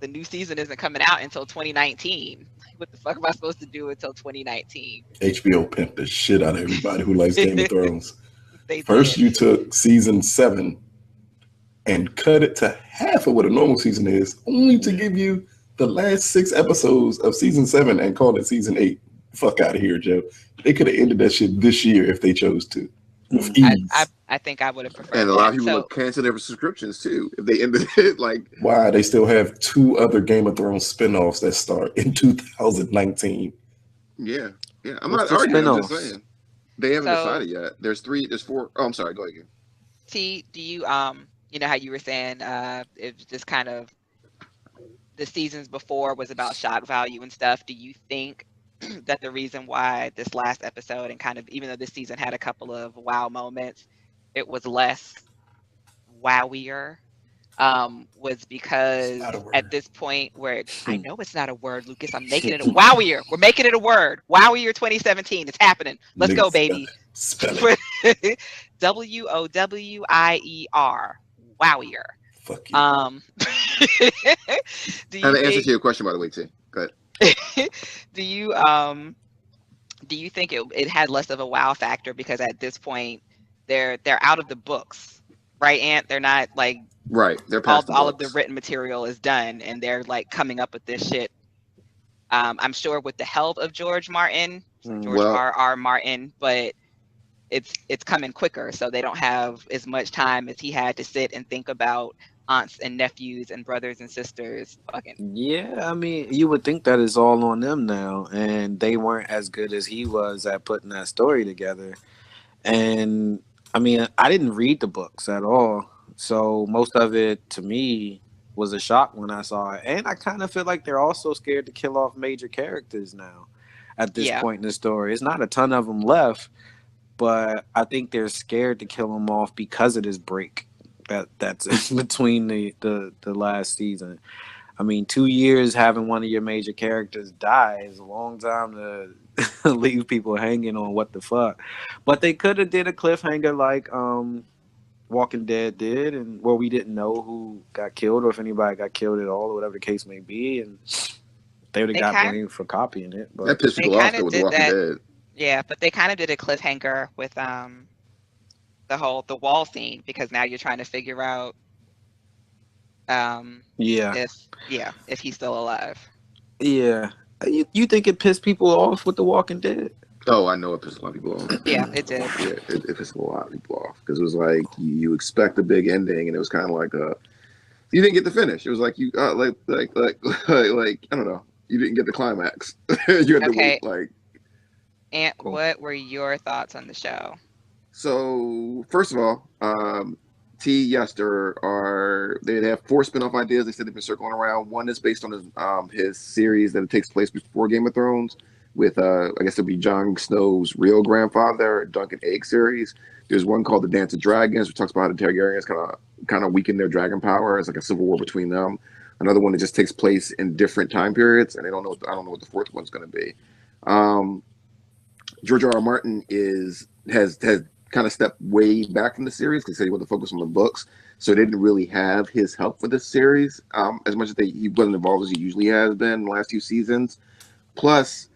new season isn't coming out until 2019. What the fuck am I supposed to do until 2019? HBO pimped the shit out of everybody who likes Game of Thrones. First, you took season 7 and cut it to half of what a normal season is, only to give you the last 6 episodes of season 7 and call it season 8. Fuck out of here, Joe. They could have ended that shit this year if they chose to. With I, ease. I think I would have preferred And a lot of that. people So would cancel their subscriptions too if they ended it. Like, Why? They still have 2 other Game of Thrones spinoffs that start in 2019. yeah, I'm What's not the arguing. I'm just spin-offs? saying they haven't so decided yet. There's 3. There's 4. Oh, I'm sorry. Go ahead. T, do you you know how you were saying it was just kind of the seasons before was about shock value and stuff. Do you think that the reason why this last episode and kind of even though this season had a couple of wow moments, it was less wowier was because Not a word. at this point where I know it's not a word, Lucas, I'm making it a wowier. We're making it a word. Wowier 2017. It's happening. Let's go, Nigga, baby. Spell it. WOWIER. Wowier. Fuck you. Do And you the answer think to your question, by the way, T. Go ahead. do you think it had less of a wow factor because at this point they're out of the books, right, Ant? They're not like Right, they're past the all of the books. written material is done and they're like coming up with this shit. I'm sure with the help of George Well, R.R. Martin, but it's coming quicker, so they don't have as much time as he had to sit and think about aunts and nephews and brothers and sisters fucking. Yeah, I mean, you would think that it's all on them now, and they weren't as good as he was at putting that story together. And I mean, I didn't read the books at all, so most of it to me was a shock when I saw it. And I kind of feel like they're also scared to kill off major characters now at this Yeah. point in the story. It's not a ton of them left, but I think they're scared to kill them off because of this break that's in between the last season. I mean, 2 years having one of your major characters die is a long time to leave people hanging on what the fuck. But they could have did a cliffhanger like Walking Dead did, and where we didn't know who got killed or if anybody got killed at all or whatever the case may be, and they would have They got kind blamed for copying it. that But pissed they people off kind though of with The did Walking that. Dead. Yeah, but they kind of did a cliffhanger with the wall scene because now you're trying to figure out yeah, if he's still alive. yeah. You think it pissed people off with The Walking Dead? Oh, I know it pissed a lot of people off. Yeah, it did. Yeah, it pissed a lot of people off because it was like you expect a big ending, and it was kind of like you didn't get the finish. It was like you like I don't know, you didn't get the climax. You had to Okay. wait like. Ant, Cool. what were your thoughts on the show? So first of all, T, yes, they have 4 spin-off ideas. They said they've been circling around. One is based on his series that takes place before Game of Thrones, with I guess it'll be Jon Snow's real grandfather, Duncan Egg series. There's one called The Dance of Dragons, which talks about how the Targaryens kind of weaken their dragon power. It's like a civil war between them. Another one that just takes place in different time periods, and I don't know what the 4th one's going to be. George R.R. Martin has kind of stepped way back from the series because he said he wanted to focus on the books, so they didn't really have his help for this series as much as he wasn't involved as he usually has been in the last few seasons. Plus,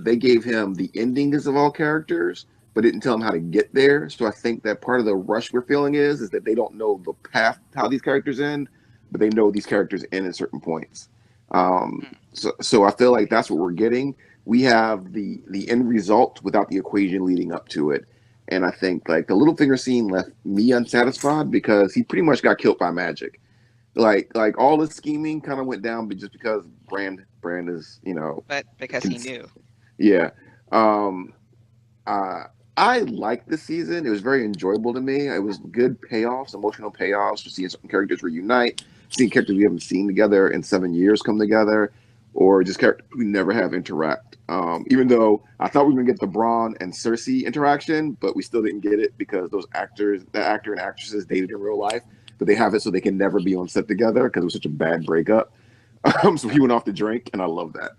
they gave him the endings of all characters, but didn't tell him how to get there. So I think that part of the rush we're feeling is that they don't know the path how these characters end, but they know these characters end at certain points. So I feel like that's what we're getting. We have the end result without the equation leading up to it. And I think like the Littlefinger scene left me unsatisfied because he pretty much got killed by magic. Like all the scheming kind of went down, but just because Brand is, But because he knew. yeah. I liked this season. It was very enjoyable to me. It was good payoffs, emotional payoffs. We're seeing certain characters reunite, seeing characters we haven't seen together in 7 years come together, or just characters we never have interact. Even though I thought we were gonna get the Bronn and Cersei interaction, but we still didn't get it because the actor and actresses dated in real life, but they have it so they can never be on set together because it was such a bad breakup. So he went off to drink, and I love that.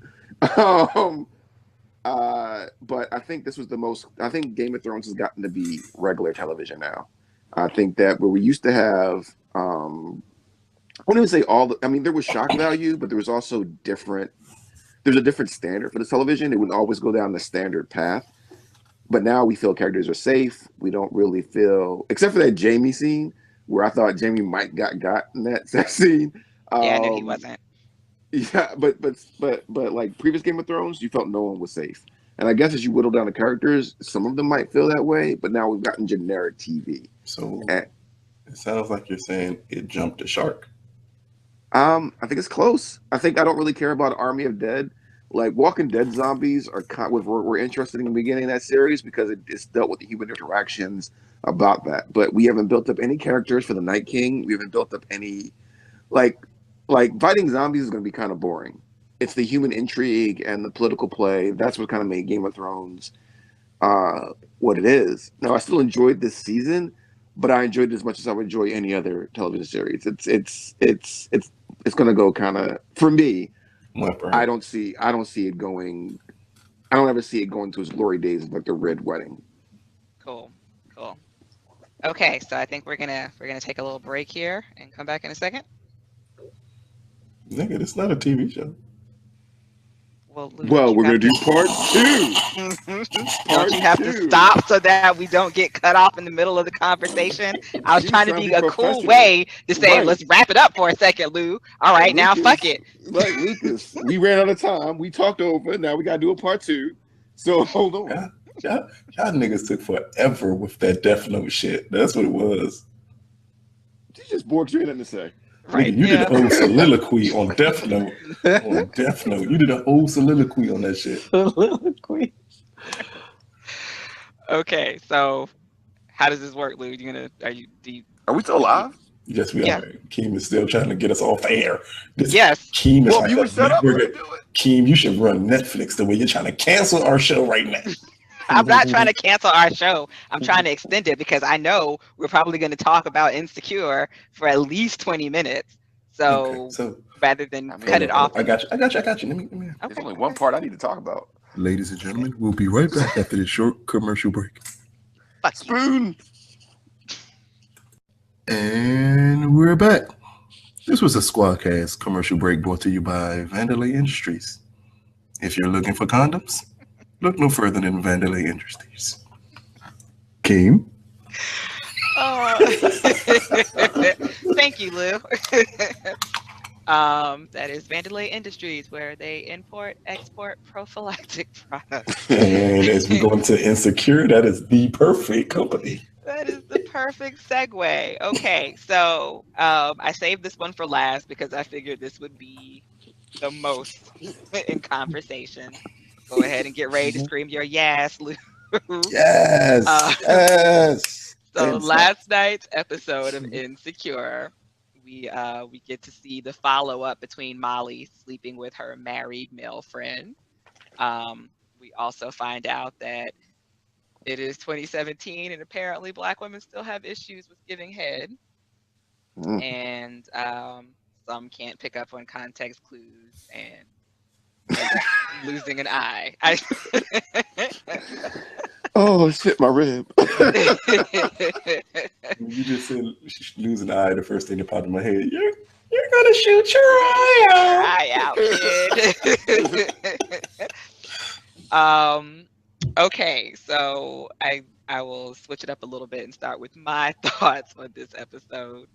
But I think this was I think Game of Thrones has gotten to be regular television now. I think that where we used to have, I wouldn't even say there was shock value, but there was also there's a different standard for the television. It wouldn't always go down the standard path. But now we feel characters are safe. We don't really feel, except for that Jaime scene where I thought Jaime might got in that sex scene. Yeah, I knew he wasn't. Yeah, but like previous Game of Thrones, you felt no one was safe. And I guess as you whittle down the characters, some of them might feel that way, but now we've gotten generic TV. So And, it sounds like you're saying it jumped the shark. I think it's close. I think I don't really care about Army of Dead. Like Walking Dead zombies are were interested in the beginning of that series because it's dealt with the human interactions about that. But we haven't built up any characters for the Night King. We haven't built up any like fighting zombies is going to be kind of boring. It's the human intrigue and the political play. That's what kind of made Game of Thrones what it is. Now, I still enjoyed this season, but I enjoyed it as much as I would enjoy any other television series. It's going to go kind of for me. Whimper. I don't see it going. I don't ever see it going to its glory days of like the Red Wedding. Cool. Okay, so I think we're gonna take a little break here and come back in a second. Nigga, it's not a TV show. Well, Lou, Well, don't we're you going to do part two. have don't you have to stop so that we don't get cut off in the middle of the conversation? I was She's trying to trying to be be a cool professional. way to say, Right. let's wrap it up for a second, Lou. All right, now Lucas, fuck it. Like Lucas, we ran out of time. We talked over. Now we got to do a part two. So hold on. Y'all niggas took forever with that Death Note shit. That's what it was. She just bored. She had nothing to say. Right? Nigga, you did Yeah. a whole soliloquy on Death Note. On Death Note. You did a whole soliloquy on that shit. Soliloquy. Okay, so how does this work, Lou? Are we still live? Yes, we Yeah. are. Keem is still trying to get us off air. Yes. Keem is Well, like you a were set up. network- Let's do it. Keem, you should run Netflix the way you're trying to cancel our show right now. I'm not trying to cancel our show. I'm trying to extend it because I know we're probably going to talk about Insecure for at least 20 minutes. So, Okay, so rather than I mean, cut it off. I got you. Let me. There's Okay, only one part I need to talk about. Ladies and gentlemen, we'll be right back after this short commercial break. Fuck you. Spoon. And we're back. This was a Squadcast commercial break brought to you by Vandalay Industries. If you're looking for condoms, look no further than Vandalay Industries. Keem? Thank you, Lou. That is Vandalay Industries, where they import, export prophylactic products. And as we go into Insecure, that is the perfect company. That is the perfect segue. Okay, so I saved this one for last because I figured this would be the most in conversation. Go ahead and get ready to scream your yes, Lou. Yes. Yes. So Inside. last night's episode of Insecure, we get to see the follow-up between Molly sleeping with her married male friend. We also find out that it is 2017 and apparently Black women still have issues with giving head. Mm. And some can't pick up on context clues and losing an eye. Oh shit, my rib. You just said losing an eye. The first thing that popped in my head. You're gonna shoot your eye out. Eye out, kid. Okay, so I will switch it up a little bit and start with my thoughts on this episode.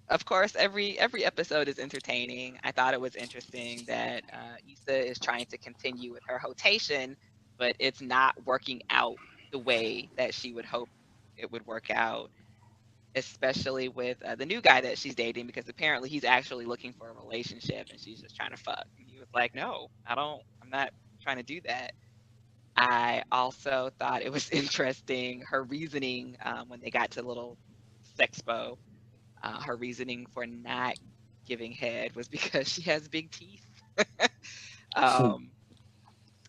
Of course, every episode is entertaining. I thought it was interesting that Issa is trying to continue with her rotation, but it's not working out the way that she would hope it would work out, especially with the new guy that she's dating, because apparently he's actually looking for a relationship and she's just trying to fuck. And he was like, no, I'm not trying to do that. I also thought it was interesting, her reasoning when they got to little sexpo. Her reasoning for not giving head was because she has big teeth.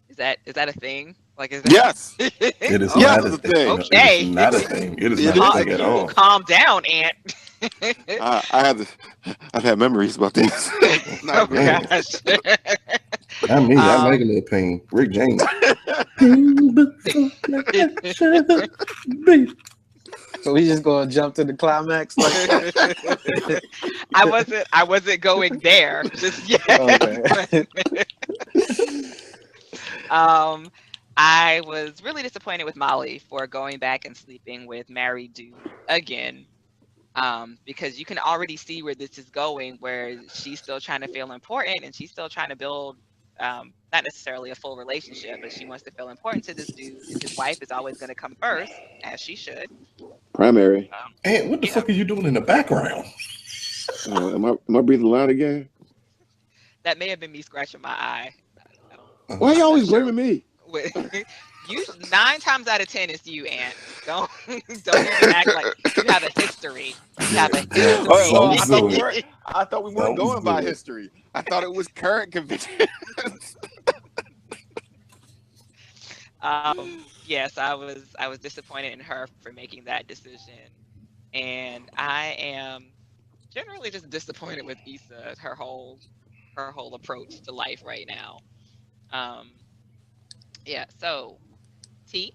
Is that a thing? Like, is that? Yes. It is Yes, not a it's a thing. thing. Okay. It is not a thing. It is It not is a thing at all. Calm down, Aunt. I've had memories about this. Oh gosh. Not me. I like a little pain. Rick James. So we just gonna jump to the climax. Like I wasn't going there just yet. Okay. I was really disappointed with Molly for going back and sleeping with married dude again. because you can already see where this is going, where she's still trying to feel important and she's still trying to build not necessarily a full relationship, but she wants to feel important to this dude, and his wife is always going to come first, as she should. Primary. And what the Yeah. fuck are you doing in the background? Am I breathing loud again? That may have been me scratching my eye. Why you always sure. blaming me? You 9 times out of 10 it's you, Aunt. Don't even act like you have a history. You have a history. Well, I thought Something's we weren't going by good. history. I thought it was current conviction. Yes, I was disappointed in her for making that decision, and I am generally just disappointed with Issa, her whole approach to life right now. Yeah. So, T.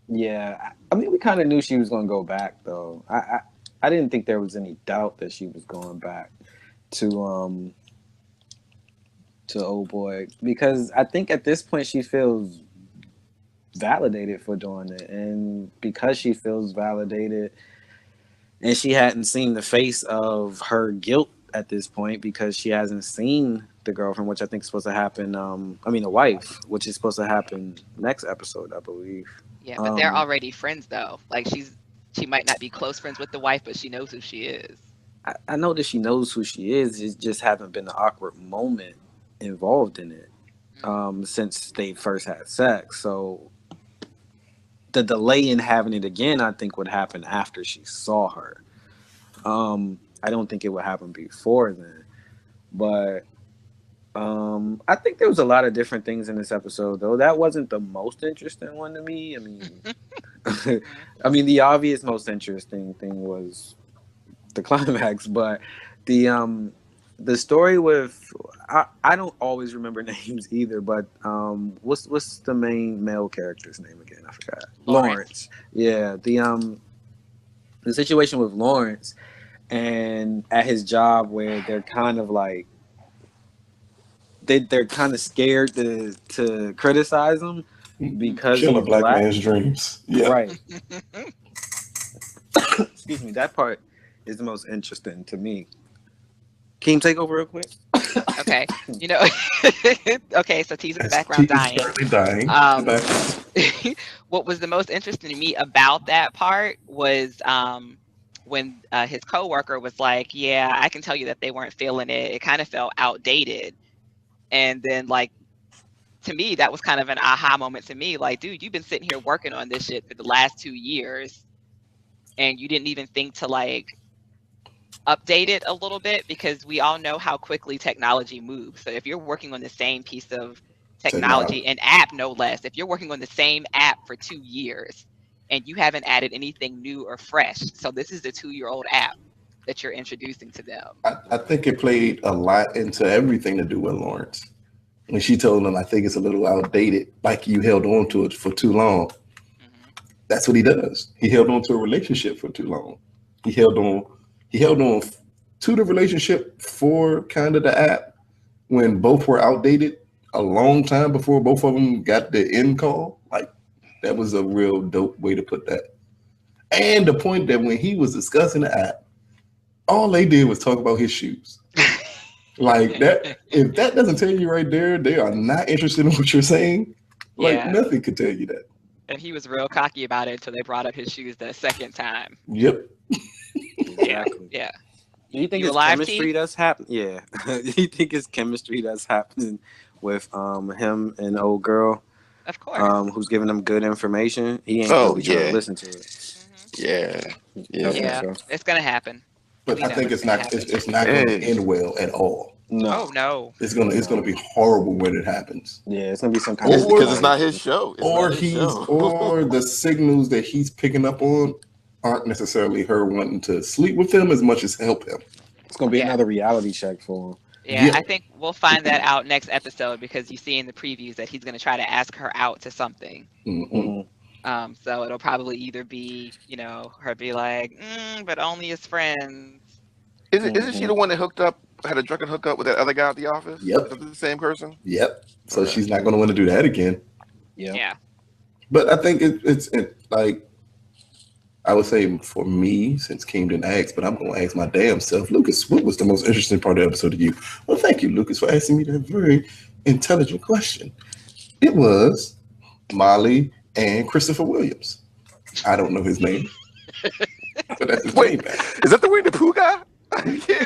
Yeah, I mean, we kind of knew she was going to go back, though. I didn't think there was any doubt that she was going back to old boy, because I think at this point she feels validated for doing it, and because she feels validated, and she hadn't seen the face of her guilt at this point because she hasn't seen the girlfriend, which I think is supposed to happen. The wife, which is supposed to happen next episode, I believe. Yeah, but they're already friends though. Like she might not be close friends with the wife, but she knows who she is. I know that she knows who she is. It just hasn't been an awkward moment involved in it since they first had sex. So the delay in having it again, I think, would happen after she saw her. I don't think it would happen before then. But I think there was a lot of different things in this episode, though. That wasn't the most interesting one to me. I mean, the obvious most interesting thing was the climax, but the story with I don't always remember names either, but what's the main male character's name again? I forgot. Lawrence. Yeah, the situation with Lawrence and at his job where they're kind of like they're kind of scared to criticize him because Kill a he's black black. man's dreams. Yeah. Right. Excuse me. That part is the most interesting to me. Keem, take over real quick. Okay. Okay, so T's in the background dying. Currently dying. What was the most interesting to me about that part was when his coworker was like, "Yeah, I can tell you that they weren't feeling it. It kind of felt outdated." And then, like, to me, that was kind of an aha moment to me. Like, dude, you've been sitting here working on this shit for the last 2 years, and you didn't even think to like update it a little bit, because we all know how quickly technology moves. So if you're working on the same piece of technology, an app no less, if you're working on the same app for 2 years and you haven't added anything new or fresh, so this is the 2-year-old app that you're introducing to them. I think it played a lot into everything to do with Lawrence. When she told him, I think it's a little outdated, like you held on to it for too long. Mm-hmm. That's what he does. He held on to a relationship for too long. He held on to the relationship for kind of the app when both were outdated a long time before both of them got the end call. Like, that was a real dope way to put that. And the point that when he was discussing the app, all they did was talk about his shoes. Like that, if that doesn't tell you right there, they are not interested in what you're saying. Like, nothing could tell you that. And he was real cocky about it until they brought up his shoes the second time. Yep. Exactly. Yeah. Do you think You it's alive, chemistry T? that's happening? Yeah. Do you think it's chemistry that's happening with him and the old girl? Of course. Who's giving them good information? He ain't Oh, really trying yeah. to listen to it. Mm-hmm. Yeah. Okay, Yeah, so. it's gonna happen. But We I know think it's gonna not. happen. It's not going to end well at all. No. Oh no. It's gonna be horrible when it happens. Yeah, it's gonna be some kind It's of because it's not his show. It's Or not his show. or the signals that he's picking up on aren't necessarily her wanting to sleep with him as much as help him. It's gonna be Yeah. another reality check for him. Yeah, Yeah. I think we'll find that out next episode, because you see in the previews that he's gonna try to ask her out to something. Mhm. So it'll probably either be, her be like, but only as friends. Isn't she the one that had a drunken hookup with that other guy at the office? Yep. Is it the same person? Yep. So Okay. she's not going to want to do that again. Yeah. Yeah. But I think it's like I would say for me, since King didn't ask, but I'm going to ask my damn self, Lucas, what was the most interesting part of the episode to you? Well, thank you, Lucas, for asking me that very intelligent question. It was Molly and Christopher Williams. I don't know his name, but that's his Wait, name back. is that the Winnie the Pooh guy? Yeah.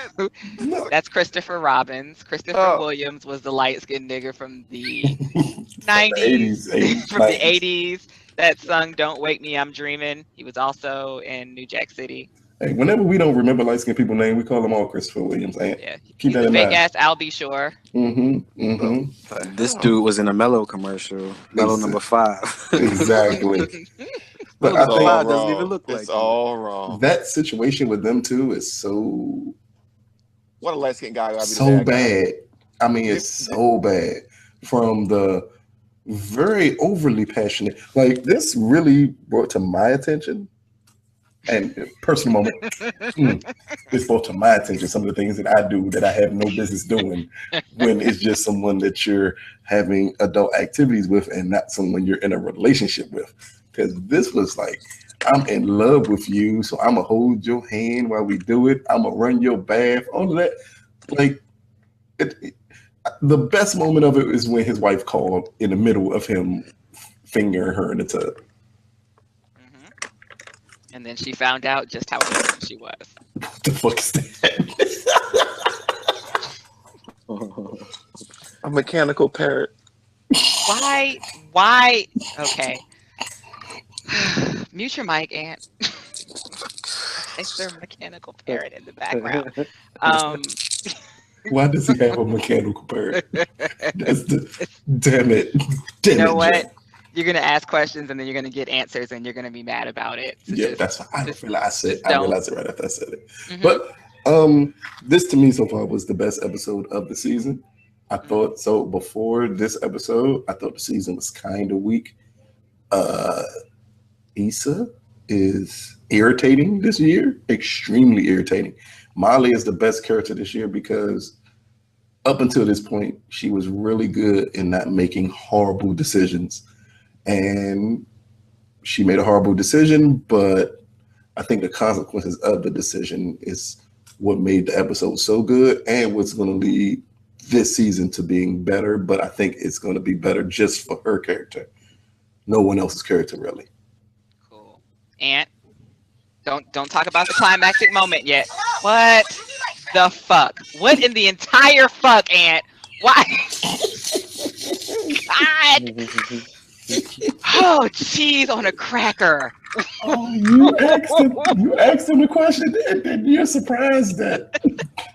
No. That's Christopher Robbins. Christopher Oh. Williams was the light-skinned nigger from the From 90s, the 80s, from the 90s. 80s that sung "Don't Wake Me, I'm Dreaming." He was also in New Jack City. Hey, whenever we don't remember light skinned people's name, we call them all Christopher Williams. And Yeah, keep he's that the in fake mind. ass Albie Shore. This dude was in a Mellow commercial. Mellow number 5. Exactly. But Mellow I number think 5 doesn't even look like it's you. all wrong. that situation with them two is so What a light skinned guy gotta be the bad guy. bad. I mean, it's so bad. From the very overly passionate, like this really brought to my attention, and personal moment. This brought to my attention some of the things that I do that I have no business doing when it's just someone that you're having adult activities with and not someone you're in a relationship with. Because this was like, I'm in love with you, so I'm gonna hold your hand while we do it. I'm gonna run your bath. All of that, like, the best moment of it is when his wife called in the middle of him fingering her in the tub. And then she found out just how innocent she was. What the fuck is that? A mechanical parrot. Why? Okay. Mute your mic, Aunt. Is there a mechanical parrot in the background? Why does he have a mechanical parrot? Damn it. You know what? You're gonna ask questions and then you're gonna get answers and you're gonna be mad about it. So Yeah, that's what I realized it. I don't. realized it right after I said it. Mhm. But this to me so far was the best episode of the season. I thought so before this episode, I thought the season was kind of weak. Issa is irritating this year, extremely irritating. Molly is the best character this year because up until this point, she was really good in not making horrible decisions. And she made a horrible decision, but I think the consequences of the decision is what made the episode so good and what's going to lead this season to being better. But I think it's going to be better just for her character. No one else's character, really. Cool. Aunt, don't talk about the climactic moment yet. What the fuck? What in the entire fuck, Aunt? Why? God. Oh, cheese on a cracker. Oh, you asked him the question, and then you're surprised that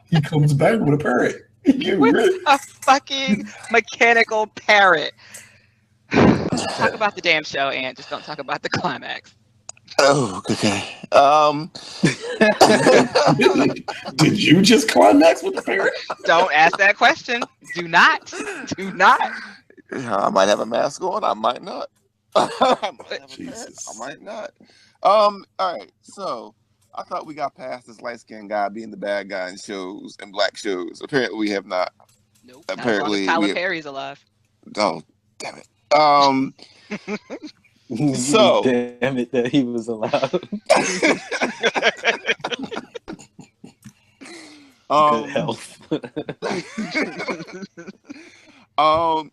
he comes back with a parrot. With a fucking mechanical parrot. Talk about the damn show, Aunt. Just don't talk about the climax. Oh, okay. Did you just climax with the parrot? Don't ask that question. Do not. Do not. I might have a mask on. I might not. I might have a Jesus. parrot, I might not. All right. So I thought we got past this light skinned guy being the bad guy in shows and black shows. Apparently, we have not. Nope. Apparently, not as long as Tyler Perry's alive. Oh, damn it. So damn it that he was allowed. Good health.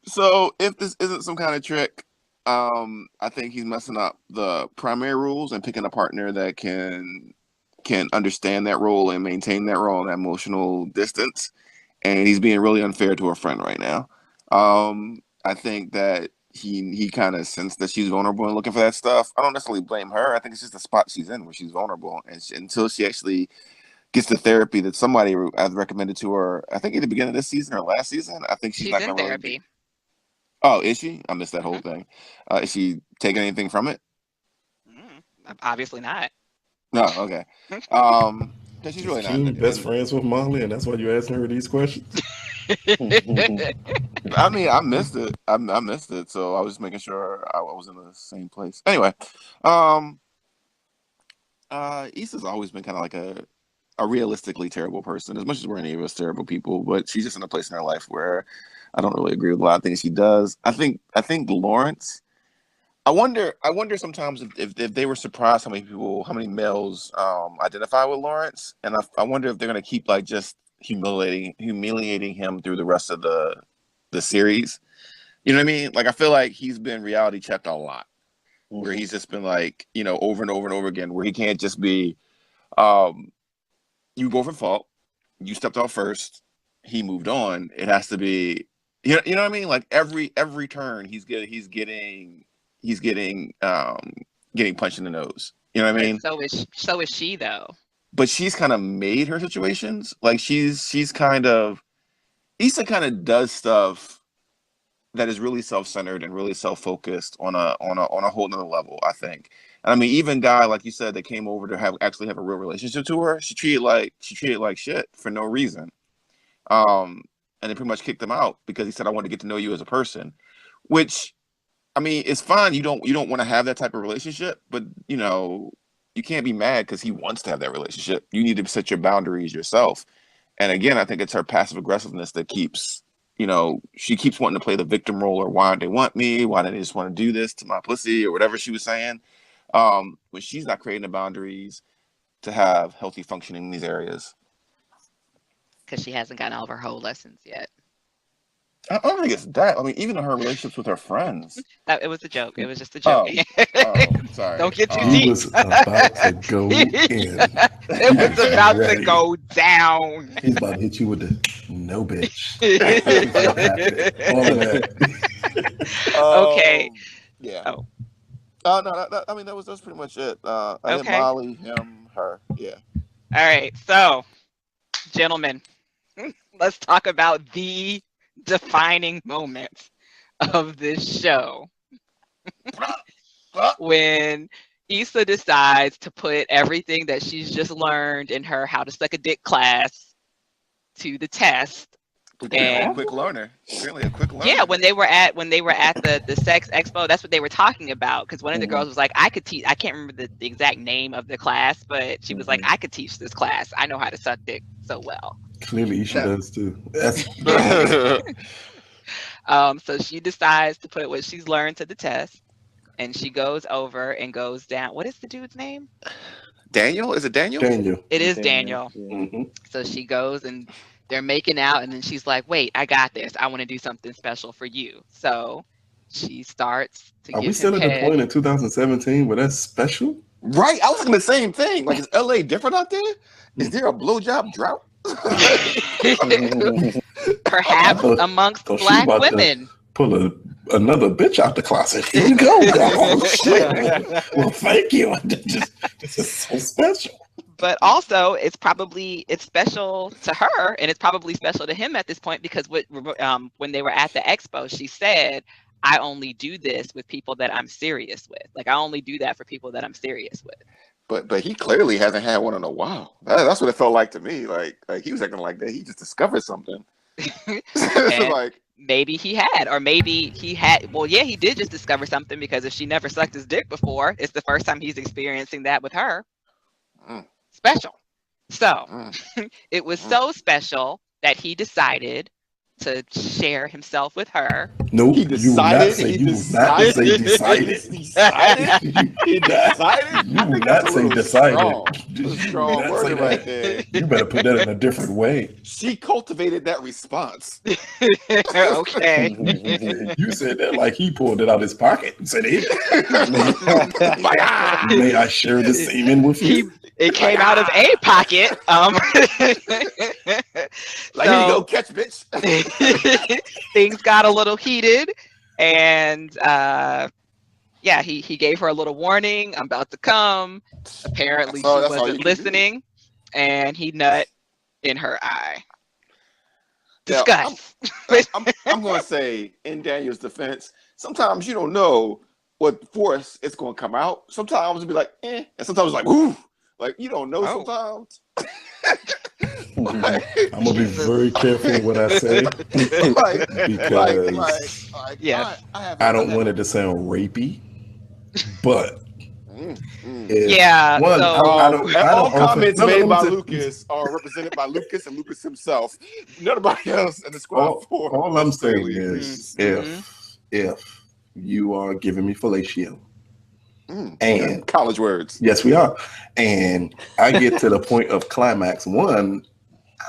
So if this isn't some kind of trick, I think he's messing up the primary rules and picking a partner that can understand that role and maintain that role and that emotional distance. And he's being really unfair to her friend right now. I think that he kind of sensed that she's vulnerable and looking for that stuff. I don't necessarily blame her. I think it's just the spot she's in where she's vulnerable, and until she actually gets the therapy that somebody has recommended to her, I think at the beginning of this season or last season, I think she's not in going to therapy. really. Oh, is she? I missed that whole thing. Is she taking anything from it? Obviously not. No. Okay. Because she's really She not. best friends with Molly, and that's why you're asking her these questions. I mean, I missed it. I missed it, so I was just making sure I was in the same place. Anyway, Issa's always been kind of like a realistically terrible person, as much as we're any of us terrible people, but she's just in a place in her life where I don't really agree with a lot of things she does. I think Lawrence, I wonder sometimes if they were surprised how many males identify with Lawrence, and I wonder if they're gonna keep like just humiliating him through the rest of the series. You know what I mean? Like I feel like he's been reality checked a lot, where he's just been like, you know, over and over and over again, where he can't just be, you go for fault, you stepped out first, he moved on. It has to be, you know what I mean? Like every turn he's getting punched in the nose. You know what I mean? So is she though. But she's kind of made her situations. Like she's kind of, Issa kind of does stuff that is really self-centered and really self-focused on a whole nother level, I think. And I mean, even guy like you said that came over to actually have a real relationship to her, she treated like shit for no reason. And they pretty much kicked him out because he said, "I want to get to know you as a person," which, I mean, it's fine. You don't want to have that type of relationship, but you know, you can't be mad because he wants to have that relationship. You need to set your boundaries yourself. And again, I think it's her passive aggressiveness that keeps, you know, she keeps wanting to play the victim role, or why don't they want me? Why don't they just want to do this to my pussy, or whatever she was saying. When she's not creating the boundaries to have healthy functioning in these areas. Because she hasn't gotten all of her whole lessons yet. I don't think it's that. I mean, even in her relationships with her friends. It was a joke. It was just a joke. Sorry. Don't get too He deep. was about to go in. It was about to go down. He's about to hit you with the no bitch. All of that. Okay. Yeah. Oh. No. I mean, that was pretty much it. I hit Okay. Molly, him, her. Yeah. All right. So, gentlemen, let's talk about the defining moment of this show. When Issa decides to put everything that she's just learned in her how to suck a dick class to the test. A quick learner. Apparently a quick learner. Yeah, when they were at the sex expo, that's what they were talking about. Because one of the girls was like, I could teach. I can't remember the exact name of the class, but she was like, I could teach this class. I know how to suck dick so well. Clearly, she does too. That's so she decides to put what she's learned to the test, and she goes over and goes down. What is the dude's name? Daniel? Is it Daniel? Daniel. It is Daniel. Mm-hmm. So she goes and they're making out, and then she's like, wait, I got this. I want to do something special for you. So she starts to Are give we still him at the head. point in 2017 where that's special? Right. I was thinking the same thing. Like, is LA different out there? Is there a blowjob drought? Perhaps amongst thought she Black about to women. Pull another bitch out the closet. Here you go. Oh, shit. Well, thank you. This is so special. But also, it's special to her, and it's probably special to him at this point, because when they were at the expo, she said, I only do this with people that I'm serious with. Like, I only do that for people that I'm serious with. But he clearly hasn't had one in a while. That's what it felt like to me. Like he was acting like that. He just discovered something. Like, maybe he had, or maybe he had. Well, yeah, he did just discover something, because if she never sucked his dick before, it's the first time he's experiencing that with her. Special. So it was so special that he decided to share himself with her. No, he decided. You will not say decided. He decided. You will not say decided. Strong word right there. You better put that in a different way. She cultivated that response. Okay. You said that like he pulled it out of his pocket and said, "Hey, may I share the semen with you?" It came out of a pocket. Like, here you go, catch, bitch. Things got a little heated, and he gave her a little warning. I'm about to come. Apparently, she wasn't listening, and he nut in her eye. Discuss. I'm going to say, in Daniel's defense, sometimes you don't know what force it's going to come out. Sometimes it'll be like, and sometimes it's like, ooh. Like, you don't know sometimes. I'm gonna be very careful what I say because I don't want it to sound rapey, but all comments made by Lucas are represented by Lucas and Lucas himself. Nobody else in the squad. All I'm saying is if you are giving me fellatio. Mm, And college words. yes, we are. And I get to the point of climax. One,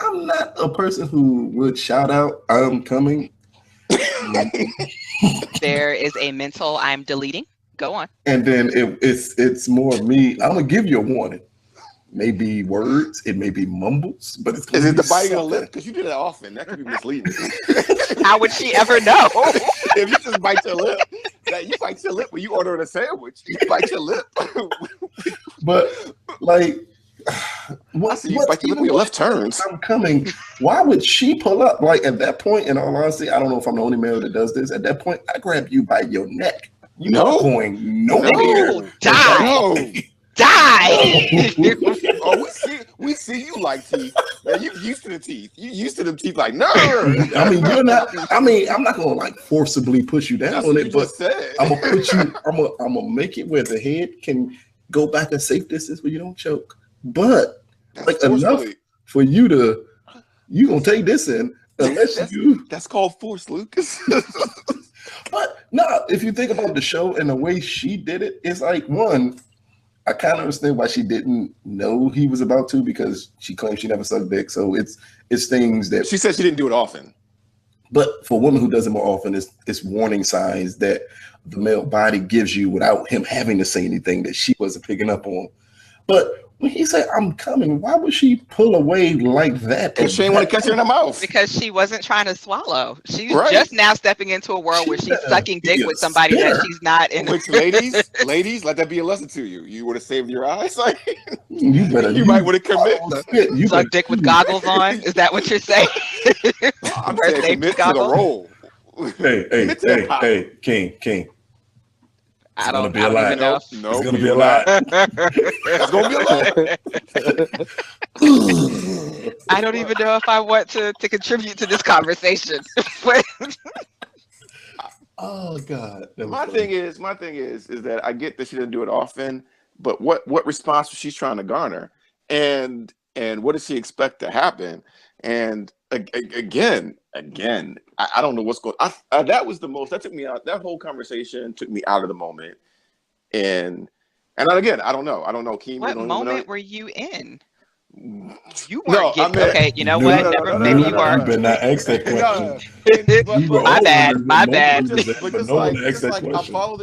I'm not a person who would shout out, I'm coming. There is a mental I'm deleting. Go on. And then it's more of me. I'm gonna give you a warning. Maybe words, it may be mumbles, but it's gonna Is it be the biting of the something. lip? Because you do that often. That could be misleading. How would she ever know? If you just bite your lip, you bite your lip when you order a sandwich. You bite your lip. But like, I see you bite your lip when your left turns. I'm coming. Why would she pull up? Like at that point, in all honesty, I don't know if I'm the only male that does this. At that point, I grab you by your neck. You're not going nowhere. No, die. No. Die. Oh, we see you like teeth. Man, you used to the teeth. You used to them teeth like no. I mean, you're not. I mean, I'm not gonna like forcibly push you down That's on what it, you but just said. I'm gonna put you. I'm gonna make it where the head can go back a safe distance where you don't choke. But That's like enough forcefully. for you to, you gonna take this in unless you. That's called force, Lucas. But no, if you think about the show and the way she did it, it's like one. I kind of understand why she didn't know he was about to, because she claims she never sucked dick. So it's things that She said she didn't do it often. But for a woman who does it more often, it's warning signs that the male body gives you without him having to say anything that she wasn't picking up on. But when he said, I'm coming, why would she pull away like that? And she didn't want to catch her in the mouth. Because she wasn't trying to swallow. She's Right. just now stepping into a world where she's sucking dick with somebody that she's not in. Which ladies, let that be a lesson to you. You would have saved your eyes. Like You better. you might would have commit. You Suck dick with goggles on? Is that what you're saying? I'm Wear saying safety commit to the goggles? role. Hey, King. I don't be a lie. even know. No, It's gonna be a lie. It's gonna be a lie. I don't even know if I want to contribute to this conversation. Oh God. My thing is that I get that she didn't do it often, but what response was she trying to garner, and what does she expect to happen? And again, I don't know what's going. That was the most. That took me out. That whole conversation took me out of the moment, and again, I don't know. Keem, What you don't moment know? were you in? You No, weren't getting. I meant- Okay, you know No, what? no, Never, no, maybe no, you no, were. You better not ask that question. You were My all bad, wondering my what bad. moment was that, But but just no one like, asked that I question. follow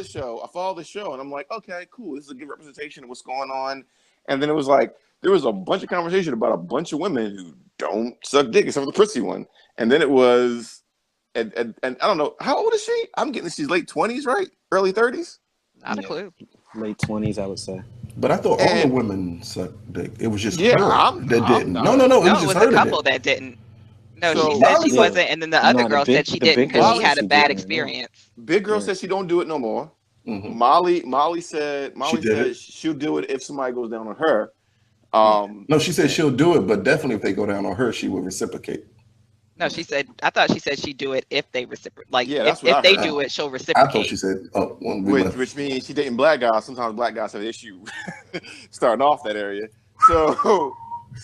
the show, and I'm like, okay, cool. This is a good representation of what's going on. And then it was like there was a bunch of conversation about a bunch of women who don't suck dick, except for the prissy one. And then it was, and I don't know, how old is she? I'm getting she's late 20s, right? Early 30s. Not a Yeah. clue. Late 20s, I would say. But I thought all the And- women sucked dick. It was just Yeah, her I'm that didn't. not. No. It No, was it just was her a couple that that didn't. No, So- she said Molly she said- wasn't, and then the other No, girl said she didn't because girl she had said a she bad didn't. experience. Big girl Yeah. said she don't do it no more. didn't. Molly said did it. she'll do it if somebody goes down on her. No, she said she'll do it, but definitely if they go down on her, she will reciprocate. No, she said. I thought she said she'd do it if they reciprocate. Like Yeah, that's if what I they heard. do it, she'll I reciprocate. thought she said, "Oh, when we left." Which means she dating black guys. Sometimes black guys have an issue starting off that area. So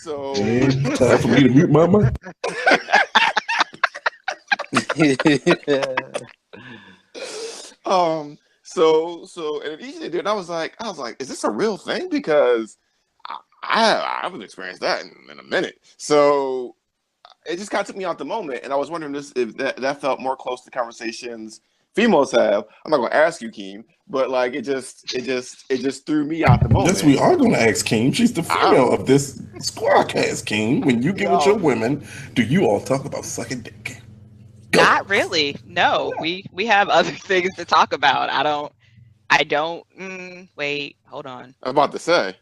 Time for me to mute my mic. and each they did, and I was like, is this a real thing? Because I haven't experienced that in a minute. So it just kind of took me out the moment, and I was wondering if that felt more close to conversations females have. I'm not gonna ask you, Keem, but like it just threw me out the moment. Yes, we are going to ask Keem. She's the female of this squadcast. Keem, when you get with your women, do you all talk about sucking dick? Go. Not really. No, we have other things to talk about. I don't. Wait, hold on. I'm about to say.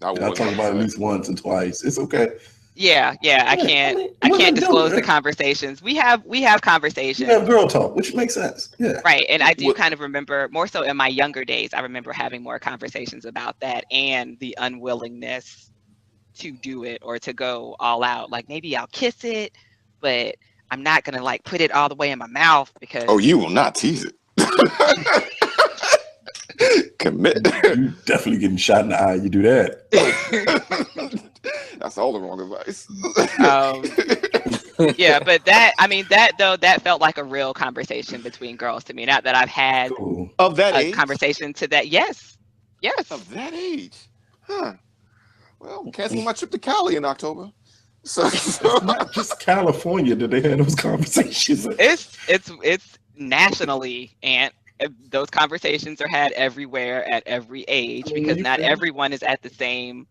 I talk about it at least once or twice. It's okay. Yeah. I can't disclose the conversations. We have conversations. You have girl talk, which makes sense. Yeah. Right. And I do kind of remember more so in my younger days, I remember having more conversations about that and the unwillingness to do it or to go all out. Like maybe I'll kiss it, but I'm not going to like put it all the way in my mouth because. Oh, you will not tease it. Commit. You definitely getting shot in the eye. You do that. That's all the wrong advice. Yeah, but that felt like a real conversation between girls to me. Not that I've had Cool. Of that a age? conversation to that. Yes. Of that age? Huh. Well, I'm canceling my trip to Cali in October. So It's not just California that they had those conversations. It's nationally, and those conversations are had everywhere at every age I mean, because you not feel- everyone is at the same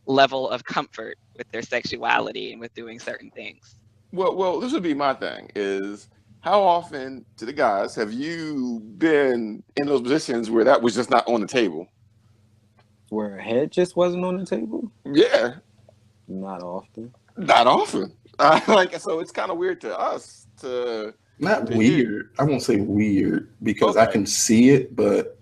level of comfort with their sexuality and with doing certain things. well, this would be my thing is how often to the guys have you been in those positions where that was just not on the table? Where a head just wasn't on the table? Yeah, Not often. not often. So it's kind of weird to us to Not to hear. weird. I won't say weird because I Okay. can see it, but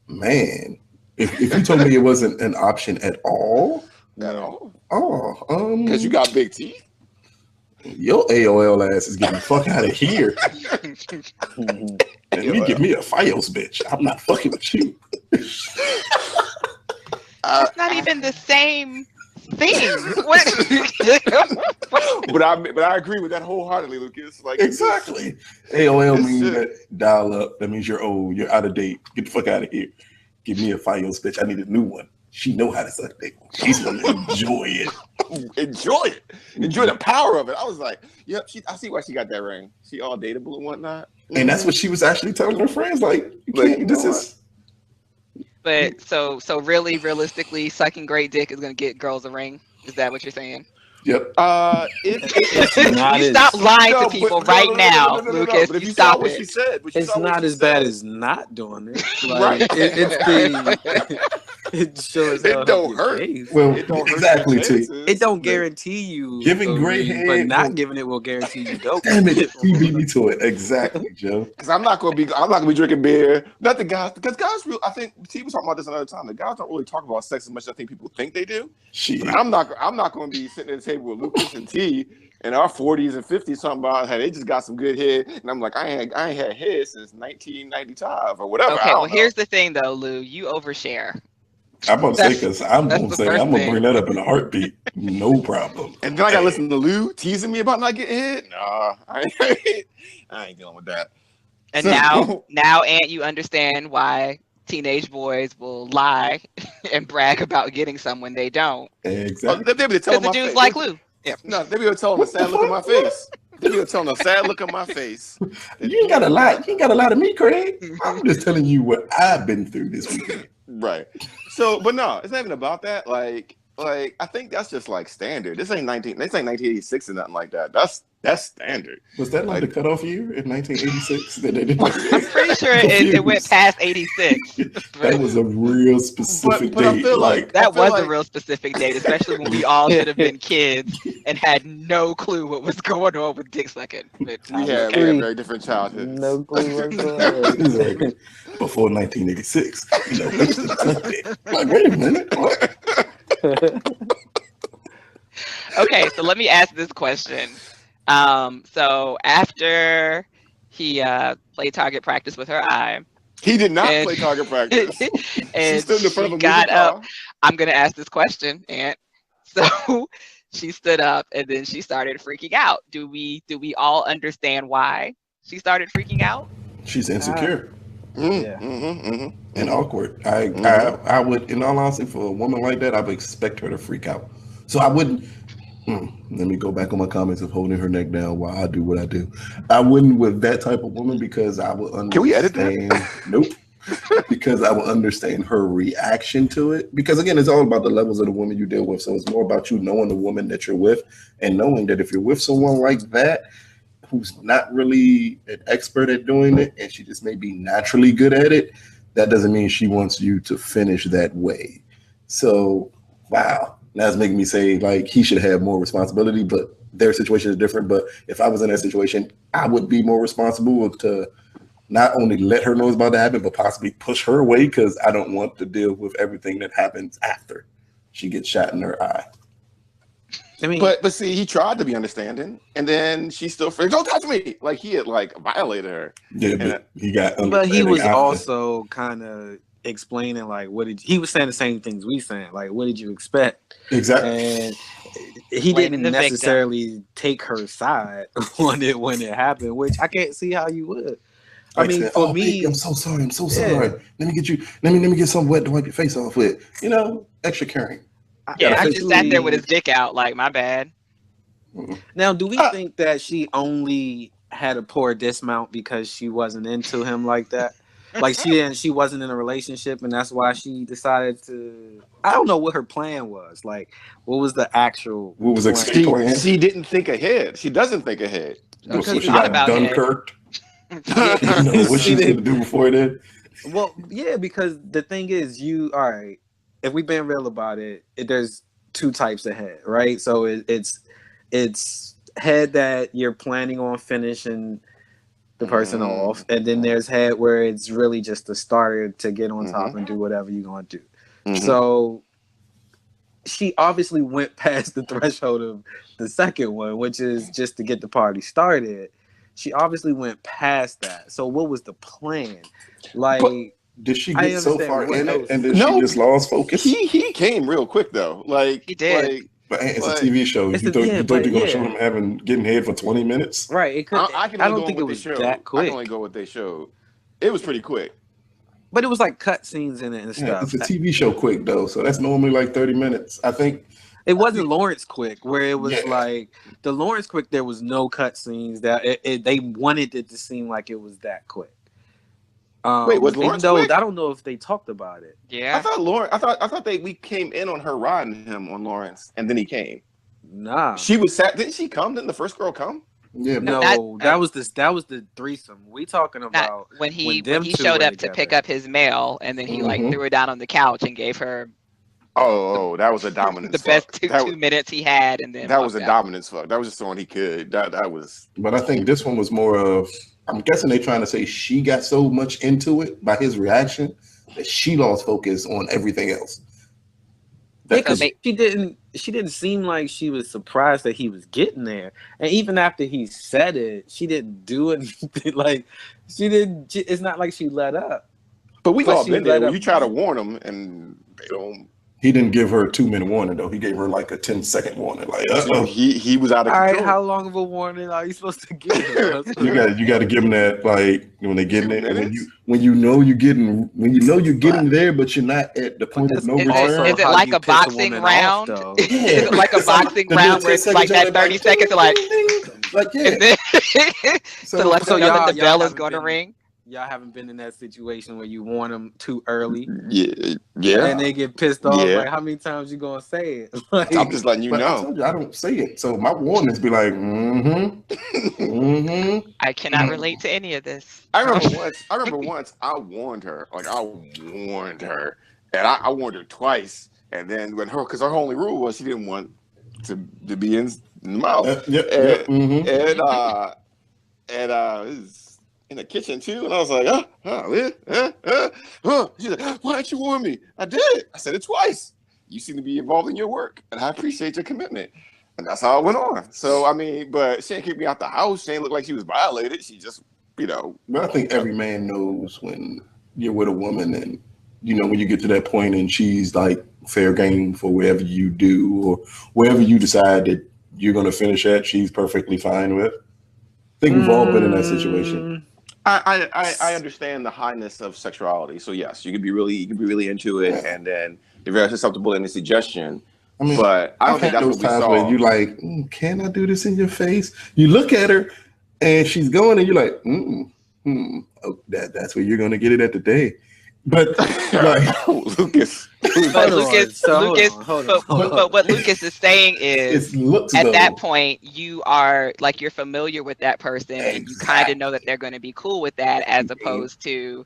man, if you told me it wasn't an option at all, At all. because You got big teeth. your AOL ass is getting the fuck out of here. Mhm. And me give me a Fios, bitch. I'm not fucking with you. It's not even the same thing. What? But I agree with that wholeheartedly, Lucas. Like Exactly. AOL It's means sick. that dial up. That means you're old. You're out of date. Get the fuck out of here. Give me a Fios, bitch. I need a new one. She know how to suck dick. She's gonna enjoy it. Enjoy it. Enjoy the power of it. I was like, yep, I see why she got that ring. She all dateable and whatnot. And that's what she was actually telling her friends. Like, you Like, can't. you This know is. But so really, realistically, sucking great dick is gonna get girls a ring. Is that what you're saying? Yep. It's not You as stop lying No, to but- people no, right no, no, now, no, no, no, no, Lucas. But if you you saw stop what it. she said, it's not as bad as not doing it. Right. Like it's the it sure as It hell don't help your hurt. case. Well, It don't hurt exactly, your T. chances. It don't guarantee you Giving a great ring, head but not will- giving it will guarantee you dope. Damn it. You beat me to it. Exactly, Joe. Because I'm not gonna be drinking beer. Not the guys, because guys real. I think T was talking about this another time. The guys don't really talk about sex as much as I think people think they do. Shit. But I'm not gonna be sitting at the table with Lucas and T in our 40s and 50s talking about how they just got some good head, and I'm like, I ain't had head since 1995 or whatever. I Okay, don't well know. here's the thing though, Lou. You overshare. I'm gonna say That's- because I'm that's gonna the say first I'm gonna thing. bring that up in a heartbeat. No problem. And then I gotta listen to Lou teasing me about not getting hit. Nah, I ain't dealing with that. And So- now, Aunt, you understand why teenage boys will lie and brag about getting some when they don't. Exactly. They be telling Because the my dudes face. like Lou. Yeah. No, they be telling a sad look on my face. They be telling a sad look on my face. You ain't got a lot. You ain't got a lot of me, Craig. I'm just telling you what I've been through this weekend. Right. So, but no, it's not even about that. Like I think that's just like standard. This ain't 1986 or nothing like that. That's standard. Was that like the cutoff year in 1986? That they did? I'm pretty sure it went past 86. That was a real specific But I date. feel Like, I That feel was like- a real specific date, especially when we all should have been kids and had no clue what was going on with dick sucking. But we had very different childhoods. No clue whatsoever. exactly. Before 1986, you know, Winston sucked it. Like, wait a minute. What? Okay, so let me ask this question. So after he played target practice with her eye, He did not And- play target practice. and She stood in front she of a got moving up. car. I'm gonna ask this question, Aunt. So she stood up and then she started freaking out. Do we all understand why she started freaking out? She's insecure Yeah. and awkward. I would, in all honesty, for a woman like that, I would expect her to freak out. So I wouldn't. Let me go back on my comments of holding her neck down while I do what I do. I wouldn't with that type of woman because I would understand. Can we edit that? Nope. Because I would understand her reaction to it. Because again, it's all about the levels of the woman you deal with. So it's more about you knowing the woman that you're with and knowing that if you're with someone like that who's not really an expert at doing it and she just may be naturally good at it, that doesn't mean she wants you to finish that way. So, wow. Now it's making me say like he should have more responsibility, but their situation is different. But if I was in that situation, I would be more responsible to not only let her know it's about to happen, but possibly push her away because I don't want to deal with everything that happens after she gets shot in her eye. I mean, But see, he tried to be understanding, and then she still don't touch me. Like he had like violated her. Yeah, but he got. but he understanding was after. also kind of explaining like he was saying the same things we saying. Like, what did you expect? Exactly. he Blaming didn't the victim. necessarily take her side when it happened, which I can't see how you would. I mean, said, for oh, me, baby, I'm so sorry. I'm so yeah. sorry. Let me get you. Let me get something wet to wipe your face off with. You know, extra caring. Yeah, he just sat there with officially- his dick out, like, my bad. Now, do we think that she only had a poor dismount because she wasn't into him like that? Like she wasn't in a relationship, and that's why she decided to. I don't know what her plan was. Like, what was the actual? What was plan? escape plan? She didn't think ahead. She doesn't think ahead. Before Because she thought got about it. Dunkirk. Yeah. You know what She she's didn't- gonna do before then. Well, yeah, because the thing is, all right. If we've been real about it, there's two types of head, right? So it's head that you're planning on finishing the person off, and then there's head where it's really just a starter to get on top and do whatever you're gonna do. So she obviously went past the threshold of the second one, which is just to get the party started. She obviously went past that. So what was the plan? Like, did she I get so understand far what in else- it and then No. she just lost focus? He came real quick though. Like He did. Like, But it's but a TV show. You it's thought a- you yeah, thought but they're gonna yeah. show them getting head for 20 minutes? right? It could. I can I only don't go think on it what was they showed. that I quick. can only go what they showed. It was pretty quick. But it was like cut scenes in it and Yeah, stuff. it's a TV show quick though, so that's normally like 30 minutes. I think It wasn't Lawrence Quick, where it was Yeah. like the Lawrence Quick. There was no cut scenes. That they wanted it to seem like it was that quick. Wait, was even Lawrence though quick? I don't know if they talked about it. I Yeah. thought we came in on her riding him on Lawrence, and then he came. Nah, She was sat. Didn't she come? Didn't the first girl come? yeah, no, that was the threesome. We talking Not about when he them two showed were up to pick together. up his mail, and then he like Mhm. threw her down on the couch and gave her Oh, that was a dominance. the best fuck. two minutes he had, and then That was a walked out. dominance fuck. That was just someone he could. That was. but I think this one was more of, I'm guessing they trying to say she got so much into it by his reaction that she lost focus on everything else. Yeah, That because So she didn't seem like she was surprised that he was getting there, and even after he said it, she didn't do anything. Like she didn't. It's not like she let up. But we've But all she been there. let When up- you try to warn them and they don't. he didn't give her a 2-minute warning though. He gave her like a 10-second warning. Like, He was out of All right, control. how long of a warning are you supposed to give? you got to give them that, like, when they get in 2 it, and minutes? when you know you're getting there, but you're not at the point of no Is return. it how like you a piss a boxing woman round? off, though. Is it like a boxing The round little where it's 10 like seconds that on 30 seconds to like, ding, ding, ding. Like, yeah. and then to let so them know that the y'all bell is haven't going to been- ring? Y'all haven't been in that situation where you warn them too early Yeah. and they get pissed off. Yeah. Like, how many times you gonna say it? Like, I'm just letting you But I know. told you I don't say it, so my warnings be like, I cannot relate to any of this. I remember once I warned her. Like I warned her, and I warned her twice. And then because her only rule was she didn't want to be in the mouth. It was in the kitchen too, and I was like, She's like, why didn't you warn me? I did. I said it twice. You seem to be involved in your work, and I appreciate your commitment. And that's how it went on. So I mean, but she didn't kick me out the house. She didn't look like she was violated. She just, But I think every man knows when you're with a woman, and when you get to that point, and she's like fair game for whatever you do or wherever you decide that you're going to finish at, she's perfectly fine with. I think we've all been in that situation. I understand the highness of sexuality. So yes, you could be really into it, and then you're very susceptible to any suggestion. I mean, but I don't think that's what we saw. Where you like, can I do this in your face? You look at her, and she's going, and you're like, oh, that's where you're going to get it at the day. But like, Lucas. But what Lucas is saying is, it looks at though, that point, you are like you're familiar with that person, and you kind of know that they're going to be cool with that, as opposed to,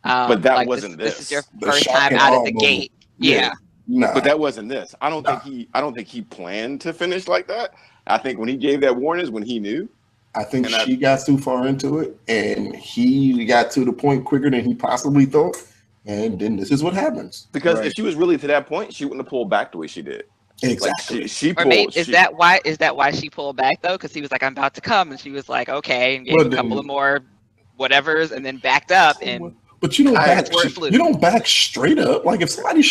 but that like wasn't this is your The first shock time and out awe of the moment. gate. Yeah. Nah. But that wasn't this. I don't think he planned to finish like that. I think when he gave that warning is when he knew. I think she got too far into it, and he got to the point quicker than he possibly thought. And then this is what happens. Because if she was really to that point, she wouldn't have pulled back the way she did. Exactly. Like she Or pulled. maybe is that why she pulled back though? Because he was like, "I'm about to come," and she was like, "Okay," and gave a couple of more whatevers, and then backed up. And But you don't back. That's where it flew. You don't back straight up. Like if somebody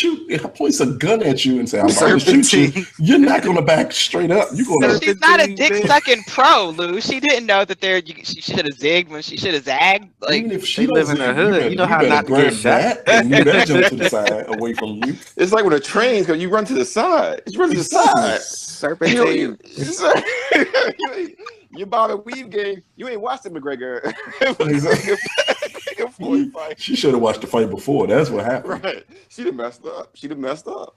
points a gun at you and say, "I'm about to shoot you," Serpentine. you're not gonna back straight up. You're So gonna. she's not a Serpentine, dick bitch. sucking pro, Lou. She didn't know that she should have zigged when she should have zagged. Like, Even if They she live in doesn't, the hood. You know how better not to grab get shot. that and move that jump to the side away from you. It's like when a train goes, you run to the side. You run to the side. Serpentine. You Bob and Weave game. You ain't watched the McGregor. She should have watched the fight before. That's what happened. Right. She'd have messed up.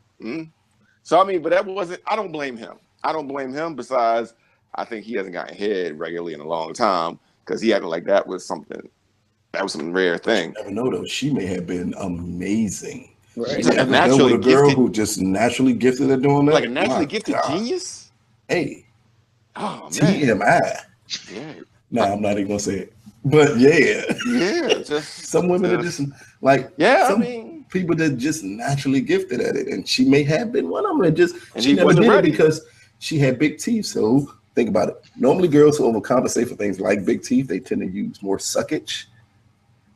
So I mean, but that wasn't. I don't blame him. Besides, I think he hasn't gotten head regularly in a long time because he acted like that was something. That was some rare thing. You never know though. She may have been amazing. Right. She's like a Ever naturally dealt with a girl gifted, who just naturally gifted at doing that. like a naturally My gifted God. genius. Hey, Oh man. TMI. Yeah. No, I'm not even gonna say it. But yeah, Yeah. Just some women are just like Yeah. some I mean, people that just naturally gifted at it, and she may have been one of them. That just And she he never wasn't did ready. it because she had big teeth. So think about it. Normally, girls who overcompensate for things like big teeth, they tend to use more suckage.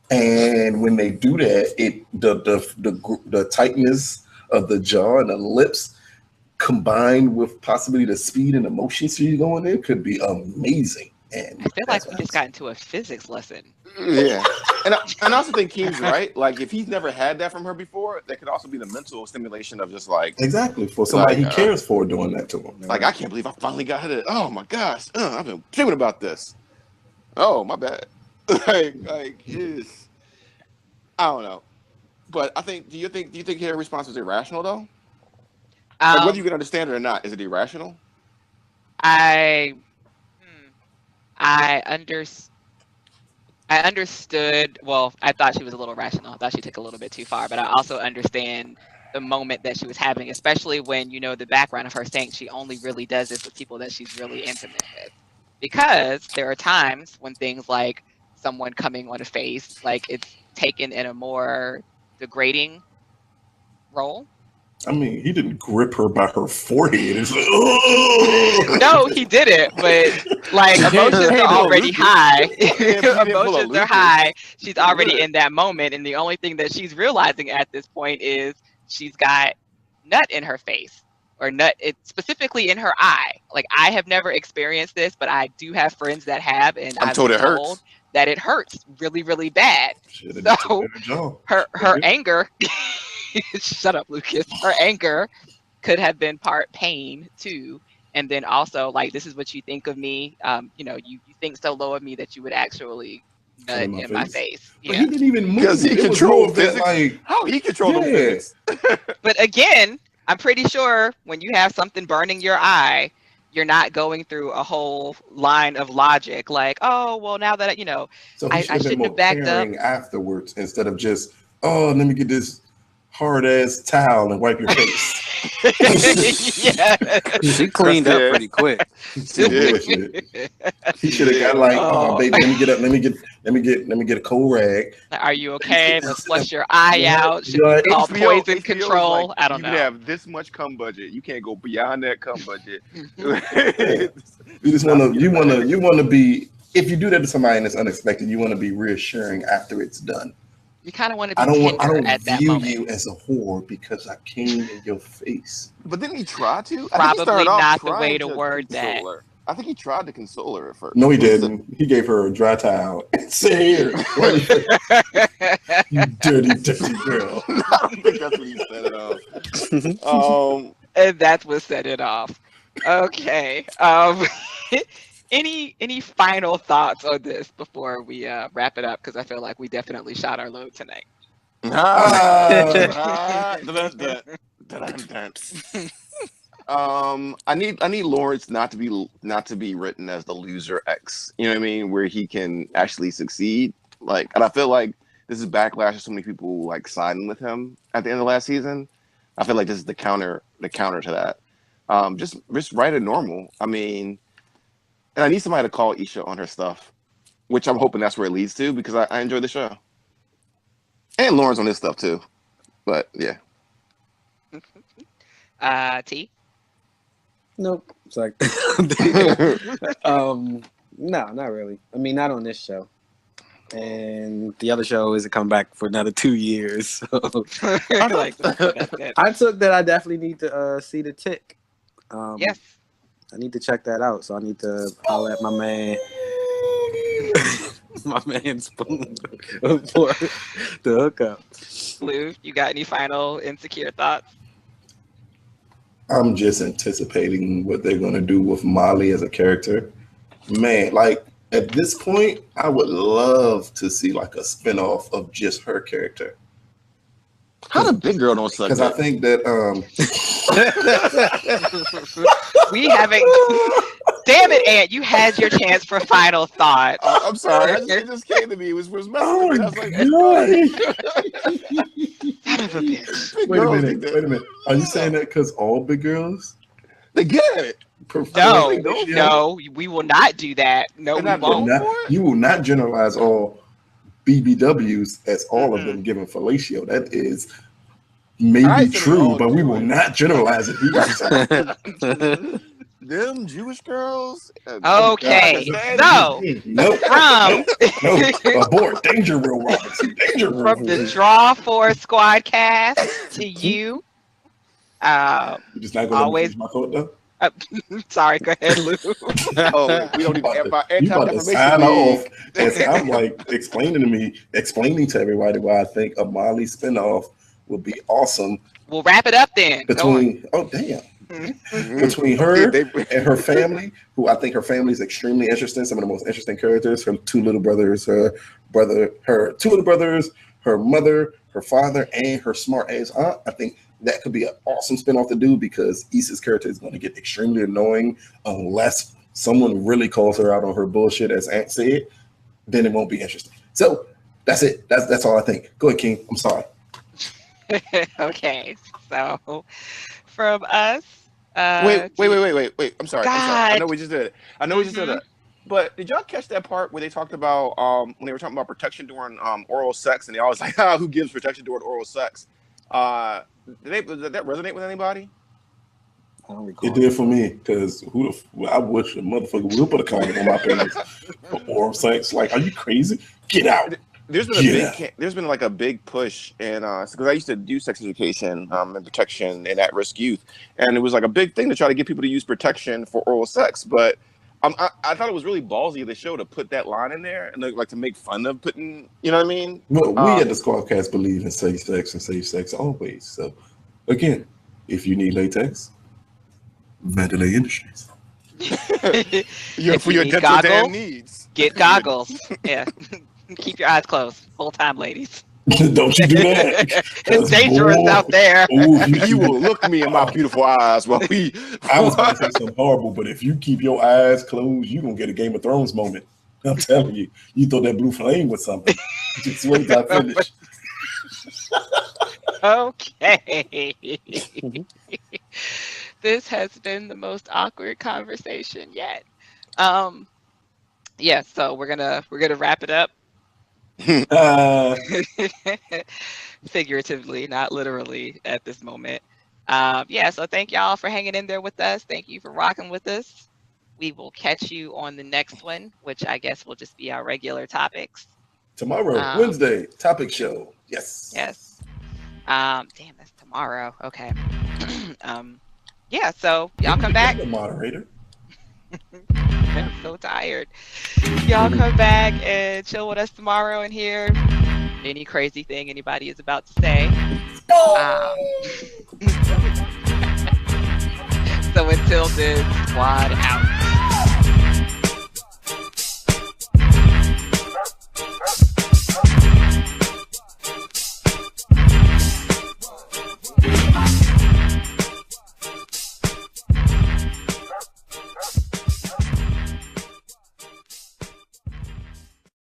And when they do that, the tightness of the jaw and the lips, combined with possibly the speed and emotion she's going in, could be amazing. And I feel that's like we what just got into a physics lesson. yeah. And I also think Keem's right. Like if he's never had that from her before, that could also be the mental stimulation of just like exactly for somebody Like, he cares for doing that to him. I can't believe I finally got her to. Oh my gosh, I've been dreaming about this. Oh my bad. like it's, I don't know, but I think. Do you think her response was irrational though? Like whether you can understand it or not, is it irrational? I understood. Well, I thought she was a little rational. I thought she took a little bit too far, but I also understand the moment that she was having, especially when you know the background of her saying she only really does this with people that she's really intimate with. Because there are times when things like someone coming on a face, like it's taken in a more degrading role. I mean, he didn't grip her by her forehead. It's like, oh! No, he didn't, but like emotions Hey, are pull a already Lucas. high. He didn't pull a Emotions are Lucas. high. She's already Good. in that moment, and the only thing that she's realizing at this point is she's got nut in her face, or nut, it's specifically in her eye. Like I have never experienced this, but I do have friends that have, and I'm I've told been it hurts. told that it hurts really, really bad. Should've took So better job. her anger, shut up, Lucas. Her anger could have been part pain too, and then also like this is what you think of me. You know, you think so low of me that you would actually nut in my face. But Yeah. he didn't even move. Because he It was controlled more of that, physics. like, How he controlled those Yeah. physics? But again, I'm pretty sure when you have something burning your eye, you're not going through a whole line of logic like, oh, well, now that, you know, so I he should have been shouldn't more have backed up. caring afterwards instead of just, oh, let me get this hard ass towel and wipe your face. Yeah. She cleaned up Yeah. pretty quick. Some bullshit. He should have got like, oh, Oh. baby, let me get up, let me get a cold rag. Are you okay? Let's flush your eye out. Should Yeah. we call HBO poison is control? like, I don't you know. can have this much cum budget. You can't go beyond that cum budget. You just want to be, if you do that to somebody and it's unexpected, you want to be reassuring after it's done. You kind of want to be I tender don't at that view moment. you as a whore because I came in your face. But didn't he try to? I think he Probably started off not the trying way to word console that. her. I think he tried to console her at first. No, he didn't. He gave her a dry towel and said, "Here, wipe your face, you dirty, dirty girl." I don't think that's what he said at all. And that's what set it off. Okay. Any final thoughts on this before we wrap it up? Because I feel like we definitely shot our load tonight. I need Lawrence not to be written as the loser X. You know what I mean? Where he can actually succeed. Like, and I feel like this is backlash of so many people like siding with him at the end of last season. I feel like this is the counter to that. Just write it normal. I mean, and I need somebody to call Isha on her stuff, which I'm hoping that's where it leads to because I enjoy the show. And Lawrence on this stuff too. But yeah. T. Nope. It's like, no, not really. I mean, not on this show. and the other show isn't coming back for another 2 years. So Like, that's it. I took that I definitely need to see the Tick. Yes. I need to check that out. So I need to holler at my man, my man Spoon for the hookup. Lou, you got any final insecure thoughts? I'm just anticipating what they're gonna do with Molly as a character. Man, like at this point, I would love to see like a spinoff of just her character. How the big girl don't suck? Because I think that We haven't. Damn it, Ant! You had your chance for final thought. I'm sorry. It just came to me. It was messing oh with me. my I was like, god. Son of a bitch. big Wait a girls minute, think wait a minute. Are you saying that because all big girls they get it. prefer No, fellatio? no, we will not do that. No, we They're not won't. going Not- you will not generalize all BBWs as all of Mhm. them giving fellatio. That is maybe I said they true, all but we do will it. not generalize it either. Them Jewish girls. Okay, God, so No, from no, abort. Danger, Will Robinson. Danger, Will from the Robinson. Draw for Squad cast to you. You're just not going to Always- finish my thought, though? Sorry, go ahead, Lou. Oh, we don't need You about to sign off as I'm like explaining to everybody why I think a Molly spinoff would be awesome We'll wrap it up then. Go on. between her and her family, who I think her family is extremely interesting. Some of the most interesting characters. Her two little brothers, her two little brothers, her mother, her father, and her smart ass aunt. I think that could be an awesome spinoff to do because Issa's character is going to get extremely annoying unless someone really calls her out on her bullshit, as Aunt said. Then it won't be interesting. So that's it. That's all I think. Go ahead, King. I'm sorry. Okay, so from us. Wait. I'm sorry. I know we just did it. Mhm. But did y'all catch that part where they talked about when they were talking about protection during oral sex, and they always like, who gives protection during oral sex? Did that resonate with anybody? I don't recall. It did for me because I wish a motherfucker would put a condom on my penis for oral sex. Like, are you crazy? Get out. There's been like a big push, and because I used to do sex education and protection in at-risk youth, and it was like a big thing to try to get people to use protection for oral sex. But I thought it was really ballsy of the show to put that line in there and like to make fun of putting, you know what I mean? Well, we at the Squadcast believe in safe sex and safe sex always. So, again, if you need latex, Vandelay Industries. If For you your need dental damn goggles, needs. get goggles. Yeah. Keep your eyes closed full time, ladies. Don't you do that. It's That's dangerous bull. out there. Ooh, You will look me in my beautiful eyes while we. I was going to say something horrible, but if you keep your eyes closed, you're going to get a Game of Thrones moment. I'm telling you. You thought that blue flame was something. Just wait till I finish. Okay. This has been the most awkward conversation yet. Yeah, so we're gonna wrap it up. Figuratively, not literally at this moment. Yeah, so thank y'all for hanging in there with us. Thank you for rocking with us. We will catch you on the next one, which I guess will just be our regular topics. Tomorrow, Wednesday, topic show. Yes. Yes. Damn, that's tomorrow. Okay. Yeah, so y'all come back. The moderator. I'm so tired. Y'all come back and chill with us tomorrow and hear any crazy thing anybody is about to say. So until then, squad out.